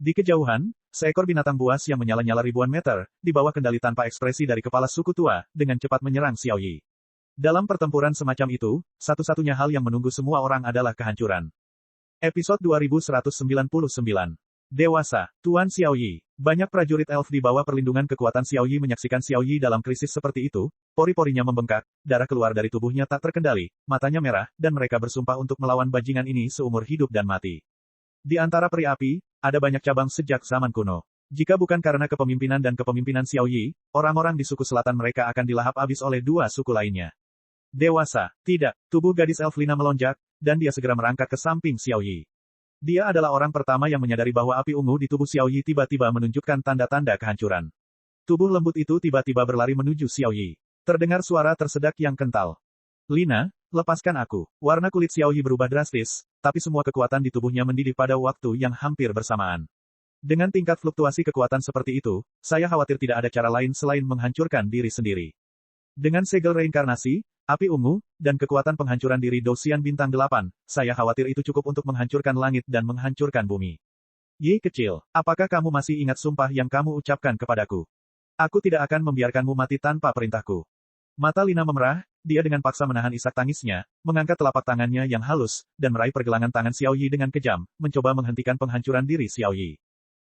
Di kejauhan, seekor binatang buas yang menyala-nyala ribuan meter, di bawah kendali tanpa ekspresi dari kepala suku tua, dengan cepat menyerang Xiao Yi. Dalam pertempuran semacam itu, satu-satunya hal yang menunggu semua orang adalah kehancuran. Episode 2199. Dewasa, Tuan Xiao Yi. Banyak prajurit elf di bawah perlindungan kekuatan Xiao Yi menyaksikan Xiao Yi dalam krisis seperti itu, pori-porinya membengkak, darah keluar dari tubuhnya tak terkendali, matanya merah, dan mereka bersumpah untuk melawan bajingan ini seumur hidup dan mati. Di antara peri api, ada banyak cabang sejak zaman kuno. Jika bukan karena kepemimpinan dan kepemimpinan Xiao Yi, orang-orang di suku selatan mereka akan dilahap habis oleh dua suku lainnya. Dewasa, tidak, tubuh gadis elf Lina melonjak, dan dia segera merangkak ke samping Xiao Yi. Dia adalah orang pertama yang menyadari bahwa api ungu di tubuh Xiao Yi tiba-tiba menunjukkan tanda-tanda kehancuran. Tubuh lembut itu tiba-tiba berlari menuju Xiao Yi. Terdengar suara tersedak yang kental. Lina, lepaskan aku. Warna kulit Xiao Yi berubah drastis, tapi semua kekuatan di tubuhnya mendidih pada waktu yang hampir bersamaan. Dengan tingkat fluktuasi kekuatan seperti itu, saya khawatir tidak ada cara lain selain menghancurkan diri sendiri. Dengan segel reinkarnasi, api ungu, dan kekuatan penghancuran diri Dosian Bintang 8, saya khawatir itu cukup untuk menghancurkan langit dan menghancurkan bumi. Yi kecil, apakah kamu masih ingat sumpah yang kamu ucapkan kepadaku? Aku tidak akan membiarkanmu mati tanpa perintahku. Mata Lina memerah, dia dengan paksa menahan isak tangisnya, mengangkat telapak tangannya yang halus, dan meraih pergelangan tangan Xiao Yi dengan kejam, mencoba menghentikan penghancuran diri Xiao Yi.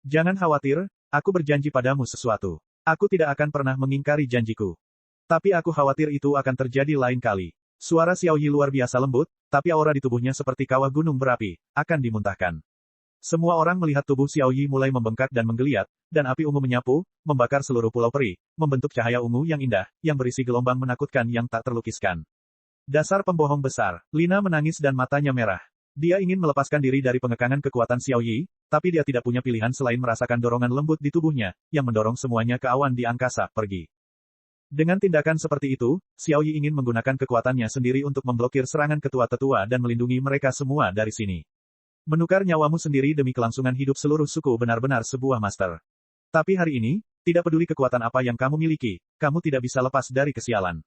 Jangan khawatir, aku berjanji padamu sesuatu. Aku tidak akan pernah mengingkari janjiku. Tapi aku khawatir itu akan terjadi lain kali. Suara Xiao Yi luar biasa lembut, tapi aura di tubuhnya seperti kawah gunung berapi, akan dimuntahkan. Semua orang melihat tubuh Xiao Yi mulai membengkak dan menggeliat, dan api ungu menyapu, membakar seluruh pulau peri, membentuk cahaya ungu yang indah, yang berisi gelombang menakutkan yang tak terlukiskan. Dasar pembohong besar, Lina menangis dan matanya merah. Dia ingin melepaskan diri dari pengekangan kekuatan Xiao Yi, tapi dia tidak punya pilihan selain merasakan dorongan lembut di tubuhnya, yang mendorong semuanya ke awan di angkasa, pergi. Dengan tindakan seperti itu, Xiao Yi ingin menggunakan kekuatannya sendiri untuk memblokir serangan ketua-tetua dan melindungi mereka semua dari sini. Menukar nyawamu sendiri demi kelangsungan hidup seluruh suku benar-benar sebuah master. Tapi hari ini, tidak peduli kekuatan apa yang kamu miliki, kamu tidak bisa lepas dari kesialan.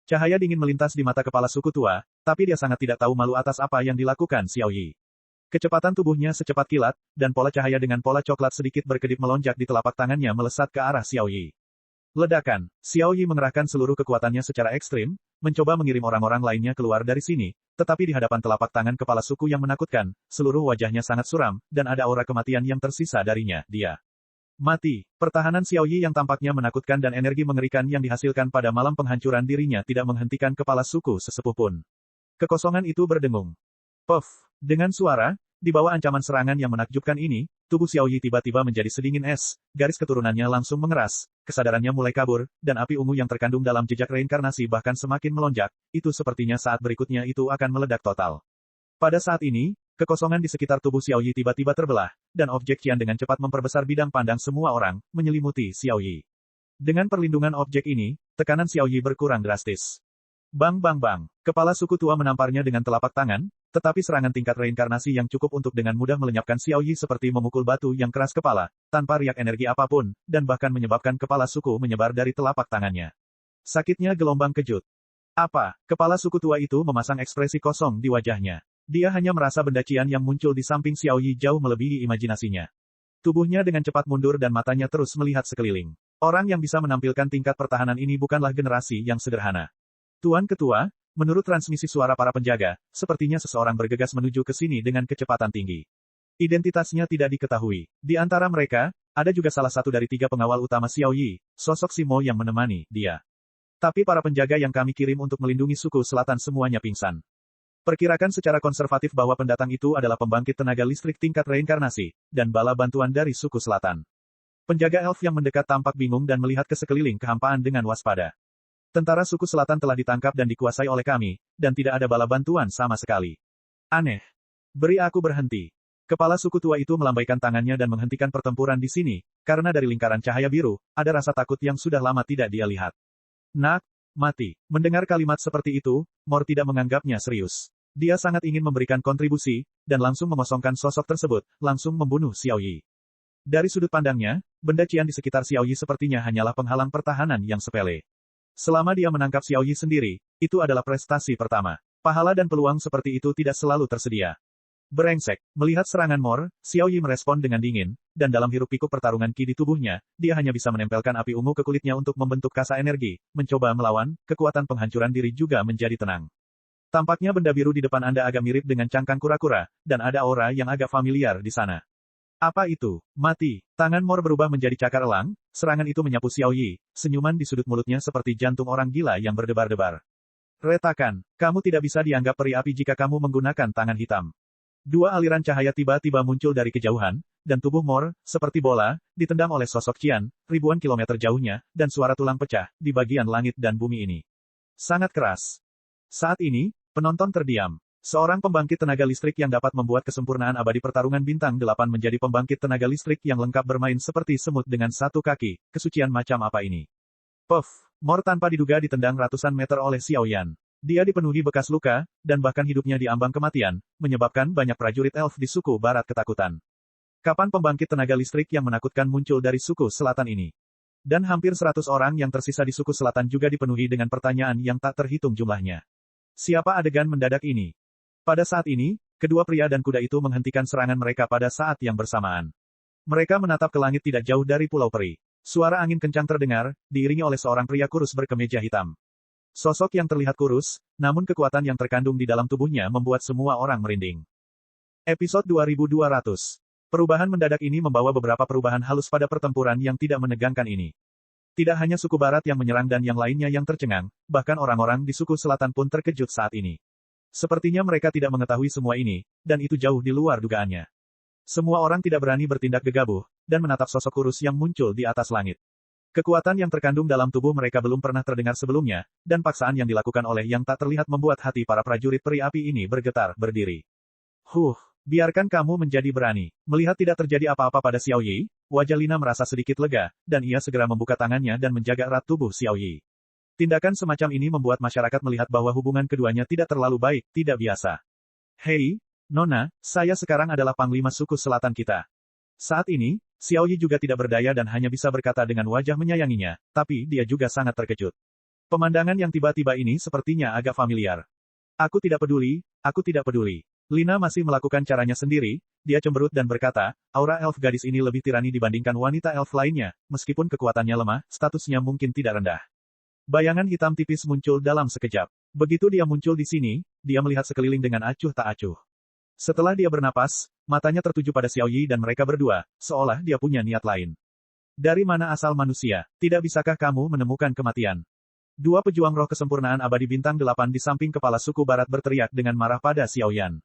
Cahaya dingin melintas di mata kepala suku tua, tapi dia sangat tidak tahu malu atas apa yang dilakukan Xiao Yi. Kecepatan tubuhnya secepat kilat, dan pola cahaya dengan pola coklat sedikit berkedip melonjak di telapak tangannya melesat ke arah Xiao Yi. Ledakan. Xiao Yi mengerahkan seluruh kekuatannya secara ekstrim, mencoba mengirim orang-orang lainnya keluar dari sini, tetapi di hadapan telapak tangan kepala suku yang menakutkan, seluruh wajahnya sangat suram, dan ada aura kematian yang tersisa darinya, dia mati. Pertahanan Xiao Yi yang tampaknya menakutkan dan energi mengerikan yang dihasilkan pada malam penghancuran dirinya tidak menghentikan kepala suku sesepuh pun. Kekosongan itu berdengung. Puff. Dengan suara, di bawah ancaman serangan yang menakjubkan ini, tubuh Xiao Yi tiba-tiba menjadi sedingin es, garis keturunannya langsung mengeras, kesadarannya mulai kabur, dan api ungu yang terkandung dalam jejak reinkarnasi bahkan semakin melonjak, itu sepertinya saat berikutnya itu akan meledak total. Pada saat ini, kekosongan di sekitar tubuh Xiao Yi tiba-tiba terbelah, dan objek Qian dengan cepat memperbesar bidang pandang semua orang, menyelimuti Xiao Yi. Dengan perlindungan objek ini, tekanan Xiao Yi berkurang drastis. Bang bang bang, kepala suku tua menamparnya dengan telapak tangan, tetapi serangan tingkat reinkarnasi yang cukup untuk dengan mudah melenyapkan Xiao Yi seperti memukul batu yang keras kepala, tanpa riak energi apapun, dan bahkan menyebabkan kepala suku menyebar dari telapak tangannya. Sakitnya gelombang kejut. Apa? Kepala suku tua itu memasang ekspresi kosong di wajahnya. Dia hanya merasa benda Qian yang muncul di samping Xiao Yi jauh melebihi imajinasinya. Tubuhnya dengan cepat mundur dan matanya terus melihat sekeliling. Orang yang bisa menampilkan tingkat pertahanan ini bukanlah generasi yang sederhana. Tuan Ketua, menurut transmisi suara para penjaga, sepertinya seseorang bergegas menuju ke sini dengan kecepatan tinggi. Identitasnya tidak diketahui. Di antara mereka, ada juga salah satu dari 3 pengawal utama Xiao Yi, sosok Simo yang menemani dia. Tapi para penjaga yang kami kirim untuk melindungi suku selatan semuanya pingsan. Perkirakan secara konservatif bahwa pendatang itu adalah pembangkit tenaga listrik tingkat reinkarnasi, dan bala bantuan dari suku selatan. Penjaga elf yang mendekat tampak bingung dan melihat ke sekeliling kehampaan dengan waspada. Tentara suku selatan telah ditangkap dan dikuasai oleh kami, dan tidak ada bala bantuan sama sekali. Aneh. Beri aku berhenti. Kepala suku tua itu melambaikan tangannya dan menghentikan pertempuran di sini, karena dari lingkaran cahaya biru, ada rasa takut yang sudah lama tidak dia lihat. Nak, mati. Mendengar kalimat seperti itu, Mor tidak menganggapnya serius. Dia sangat ingin memberikan kontribusi, dan langsung mengosongkan sosok tersebut, langsung membunuh Xiao Yi. Dari sudut pandangnya, benda cian di sekitar Xiao Yi sepertinya hanyalah penghalang pertahanan yang sepele. Selama dia menangkap Xiao Yi sendiri, itu adalah prestasi pertama. Pahala dan peluang seperti itu tidak selalu tersedia. Brengsek, melihat serangan Mor, Xiao Yi merespon dengan dingin, dan dalam hiruk-pikuk pertarungan ki di tubuhnya, dia hanya bisa menempelkan api ungu ke kulitnya untuk membentuk kasa energi, mencoba melawan, kekuatan penghancuran diri juga menjadi tenang. Tampaknya benda biru di depan Anda agak mirip dengan cangkang kura-kura, dan ada aura yang agak familiar di sana. Apa itu? Mati. Tangan Mor berubah menjadi cakar elang, serangan itu menyapu Xiao Yi, senyuman di sudut mulutnya seperti jantung orang gila yang berdebar-debar. Retakan, kamu tidak bisa dianggap peri api jika kamu menggunakan tangan hitam. Dua aliran cahaya tiba-tiba muncul dari kejauhan, dan tubuh Mor, seperti bola, ditendang oleh sosok Qian, ribuan kilometer jauhnya, dan suara tulang pecah, di bagian langit dan bumi ini. Sangat keras. Saat ini, penonton terdiam. Seorang pembangkit tenaga listrik yang dapat membuat kesempurnaan abadi pertarungan bintang 8 menjadi pembangkit tenaga listrik yang lengkap bermain seperti semut dengan satu kaki, kesucian macam apa ini? Puff, Mor tanpa diduga ditendang ratusan meter oleh Xiao Yan. Dia dipenuhi bekas luka, dan bahkan hidupnya diambang kematian, menyebabkan banyak prajurit elf di suku barat ketakutan. Kapan pembangkit tenaga listrik yang menakutkan muncul dari suku selatan ini? Dan hampir 100 orang yang tersisa di suku selatan juga dipenuhi dengan pertanyaan yang tak terhitung jumlahnya. Siapa adegan mendadak ini? Pada saat ini, kedua pria dan kuda itu menghentikan serangan mereka pada saat yang bersamaan. Mereka menatap ke langit tidak jauh dari Pulau Peri. Suara angin kencang terdengar, diiringi oleh seorang pria kurus berkemeja hitam. Sosok yang terlihat kurus, namun kekuatan yang terkandung di dalam tubuhnya membuat semua orang merinding. Episode 2200. Perubahan mendadak ini membawa beberapa perubahan halus pada pertempuran yang tidak menegangkan ini. Tidak hanya suku barat yang menyerang dan yang lainnya yang tercengang, bahkan orang-orang di suku selatan pun terkejut saat ini. Sepertinya mereka tidak mengetahui semua ini, dan itu jauh di luar dugaannya. Semua orang tidak berani bertindak gegabah, dan menatap sosok kurus yang muncul di atas langit. Kekuatan yang terkandung dalam tubuh mereka belum pernah terdengar sebelumnya, dan paksaan yang dilakukan oleh yang tak terlihat membuat hati para prajurit peri api ini bergetar, berdiri. Biarkan kamu menjadi berani. Melihat tidak terjadi apa-apa pada Xiao Yi, wajah Lina merasa sedikit lega, dan ia segera membuka tangannya dan menjaga erat tubuh Xiao Yi. Tindakan semacam ini membuat masyarakat melihat bahwa hubungan keduanya tidak terlalu baik, tidak biasa. Hei, Nona, saya sekarang adalah panglima suku selatan kita. Saat ini, Xiao Yi juga tidak berdaya dan hanya bisa berkata dengan wajah menyayanginya, tapi dia juga sangat terkejut. Pemandangan yang tiba-tiba ini sepertinya agak familiar. Aku tidak peduli, aku tidak peduli. Lina masih melakukan caranya sendiri, dia cemberut dan berkata, aura elf gadis ini lebih tirani dibandingkan wanita elf lainnya, meskipun kekuatannya lemah, statusnya mungkin tidak rendah. Bayangan hitam tipis muncul dalam sekejap. Begitu dia muncul di sini, dia melihat sekeliling dengan acuh tak acuh. Setelah dia bernapas, matanya tertuju pada Xiao Yi dan mereka berdua, seolah dia punya niat lain. Dari mana asal manusia? Tidak bisakah kamu menemukan kematian? Dua pejuang roh kesempurnaan abadi bintang 8 di samping kepala suku barat berteriak dengan marah pada Xiao Yan.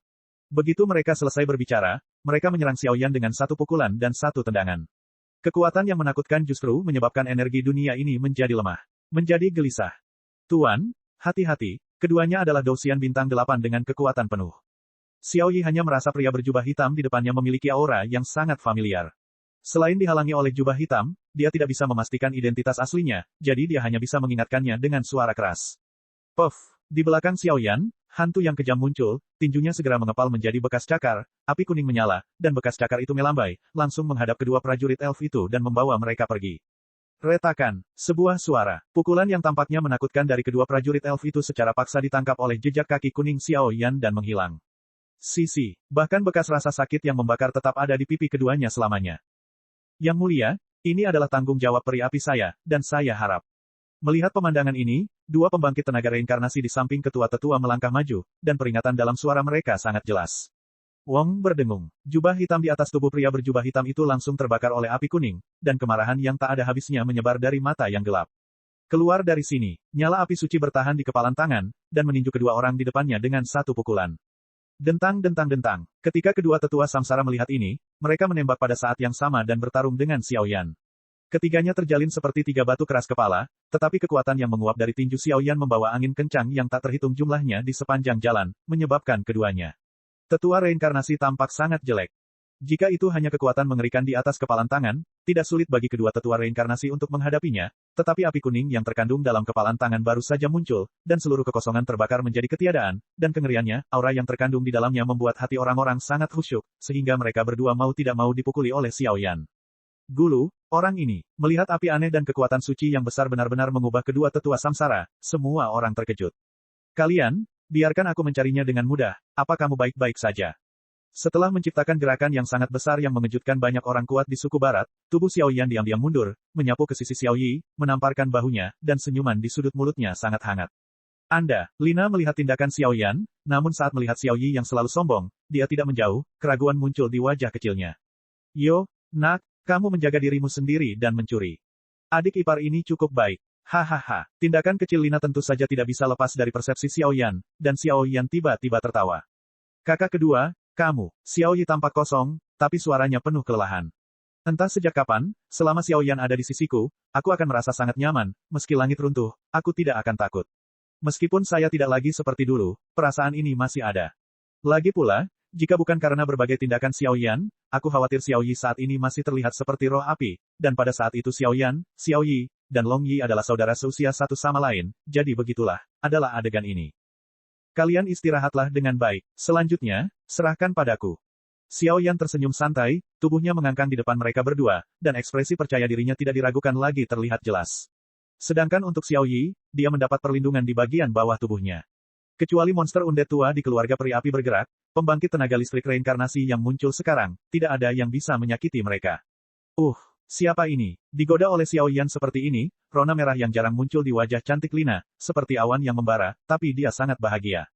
Begitu mereka selesai berbicara, mereka menyerang Xiao Yan dengan satu pukulan dan satu tendangan. Kekuatan yang menakutkan justru menyebabkan energi dunia ini menjadi lemah. Menjadi gelisah. Tuan, hati-hati, keduanya adalah Dousian bintang 8 dengan kekuatan penuh. Xiao Yi hanya merasa pria berjubah hitam di depannya memiliki aura yang sangat familiar. Selain dihalangi oleh jubah hitam, dia tidak bisa memastikan identitas aslinya, jadi dia hanya bisa mengingatkannya dengan suara keras. Puff, di belakang Xiao Yan, hantu yang kejam muncul, tinjunya segera mengepal menjadi bekas cakar, api kuning menyala, dan bekas cakar itu melambai, langsung menghadap kedua prajurit elf itu dan membawa mereka pergi. Retakan, sebuah suara, pukulan yang tampaknya menakutkan dari kedua prajurit elf itu secara paksa ditangkap oleh jejak kaki kuning Xiao Yan dan menghilang. Sisi, bahkan bekas rasa sakit yang membakar tetap ada di pipi keduanya selamanya. Yang mulia, ini adalah tanggung jawab peri api saya, dan saya harap. Melihat pemandangan ini, dua pembangkit tenaga reinkarnasi di samping ketua-tetua melangkah maju, dan peringatan dalam suara mereka sangat jelas. Wong berdengung. Jubah hitam di atas tubuh pria berjubah hitam itu langsung terbakar oleh api kuning, dan kemarahan yang tak ada habisnya menyebar dari mata yang gelap. Keluar dari sini, nyala api suci bertahan di kepalan tangan, dan meninju kedua orang di depannya dengan satu pukulan. Dentang. Ketika kedua tetua samsara melihat ini, mereka menembak pada saat yang sama dan bertarung dengan Xiao Yan. Ketiganya terjalin seperti tiga batu keras kepala, tetapi kekuatan yang menguap dari tinju Xiao Yan membawa angin kencang yang tak terhitung jumlahnya di sepanjang jalan, menyebabkan keduanya. Tetua reinkarnasi tampak sangat jelek. Jika itu hanya kekuatan mengerikan di atas kepalan tangan, tidak sulit bagi kedua tetua reinkarnasi untuk menghadapinya, tetapi api kuning yang terkandung dalam kepalan tangan baru saja muncul, dan seluruh kekosongan terbakar menjadi ketiadaan, dan kengeriannya, aura yang terkandung di dalamnya membuat hati orang-orang sangat khusyuk, sehingga mereka berdua mau tidak mau dipukuli oleh Xiao Yan. Gulu, orang ini, melihat api aneh dan kekuatan suci yang besar benar-benar mengubah kedua tetua samsara, semua orang terkejut. Kalian, biarkan aku mencarinya dengan mudah, apa kamu baik-baik saja? Setelah menciptakan gerakan yang sangat besar yang mengejutkan banyak orang kuat di suku barat, tubuh Xiao Yan diam-diam mundur, menyapu ke sisi Xiao Yi, menamparkan bahunya, dan senyuman di sudut mulutnya sangat hangat. Lina melihat tindakan Xiao Yan, namun saat melihat Xiao Yi yang selalu sombong, dia tidak menjauh, keraguan muncul di wajah kecilnya. Yo, nak, kamu menjaga dirimu sendiri dan mencuri. Adik ipar ini cukup baik. Hahaha, tindakan kecil Lina tentu saja tidak bisa lepas dari persepsi Xiao Yan, dan Xiao Yan tiba-tiba tertawa. Kakak kedua, kamu, Xiao Yi tampak kosong, tapi suaranya penuh kelelahan. Entah sejak kapan, selama Xiao Yan ada di sisiku, aku akan merasa sangat nyaman, meski langit runtuh, aku tidak akan takut. Meskipun saya tidak lagi seperti dulu, perasaan ini masih ada. Lagi pula, jika bukan karena berbagai tindakan Xiao Yan, aku khawatir Xiao Yi saat ini masih terlihat seperti roh api, dan pada saat itu Xiao Yan, Xiao Yi, dan Long Yi adalah saudara seusia satu sama lain, jadi begitulah, adalah adegan ini. Kalian istirahatlah dengan baik. Selanjutnya, serahkan padaku. Xiao Yan tersenyum santai, tubuhnya mengangkang di depan mereka berdua, dan ekspresi percaya dirinya tidak diragukan lagi terlihat jelas. Sedangkan untuk Xiao Yi, dia mendapat perlindungan di bagian bawah tubuhnya. Kecuali monster undead tua di keluarga peri api bergerak, pembangkit tenaga listrik reinkarnasi yang muncul sekarang, tidak ada yang bisa menyakiti mereka. Siapa ini? Digoda oleh Xiao Yan seperti ini, rona merah yang jarang muncul di wajah cantik Lina, seperti awan yang membara, tapi dia sangat bahagia.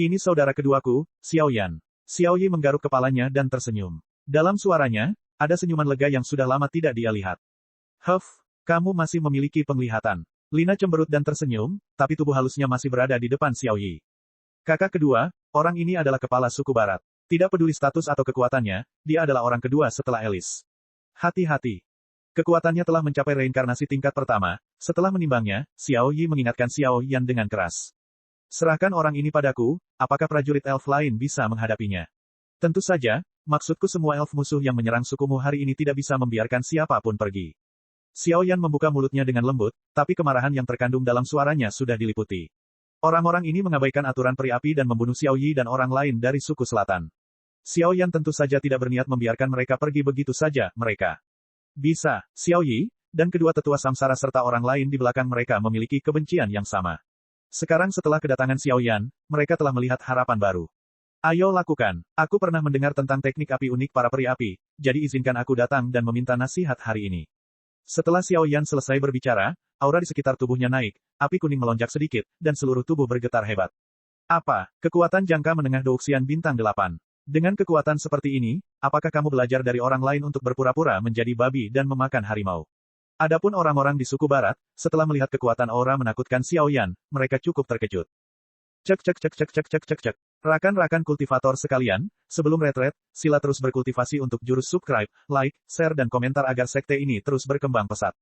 Ini saudara keduaku, Xiao Yan. Xiao Yi menggaruk kepalanya dan tersenyum. Dalam suaranya, ada senyuman lega yang sudah lama tidak dia lihat. Kamu masih memiliki penglihatan. Lina cemberut dan tersenyum, tapi tubuh halusnya masih berada di depan Xiao Yi. Kakak kedua, orang ini adalah kepala suku barat. Tidak peduli status atau kekuatannya, dia adalah orang kedua setelah Alice. Hati-hati. Kekuatannya telah mencapai reinkarnasi tingkat pertama, setelah menimbangnya, Xiao Yi mengingatkan Xiao Yan dengan keras. Serahkan orang ini padaku, apakah prajurit elf lain bisa menghadapinya? Tentu saja, maksudku semua elf musuh yang menyerang sukumu hari ini tidak bisa membiarkan siapapun pergi. Xiao Yan membuka mulutnya dengan lembut, tapi kemarahan yang terkandung dalam suaranya sudah diliputi. Orang-orang ini mengabaikan aturan peri api dan membunuh Xiao Yi dan orang lain dari suku selatan. Xiao Yan tentu saja tidak berniat membiarkan mereka pergi begitu saja, mereka. Bisa, Xiao Yi, dan kedua tetua samsara serta orang lain di belakang mereka memiliki kebencian yang sama. Sekarang setelah kedatangan Xiao Yan, mereka telah melihat harapan baru. Ayo lakukan, aku pernah mendengar tentang teknik api unik para peri api, jadi izinkan aku datang dan meminta nasihat hari ini. Setelah Xiao Yan selesai berbicara, aura di sekitar tubuhnya naik, api kuning melonjak sedikit, dan seluruh tubuh bergetar hebat. Apa? Kekuatan jangka menengah Douxian bintang 8. Dengan kekuatan seperti ini, apakah kamu belajar dari orang lain untuk berpura-pura menjadi babi dan memakan harimau? Adapun orang-orang di suku barat, setelah melihat kekuatan aura menakutkan Xiao Yan, mereka cukup terkejut. Cek. Rakan-rakan kultivator sekalian, sebelum retret, sila terus berkultivasi untuk jurus subscribe, like, share dan komentar agar sekte ini terus berkembang pesat.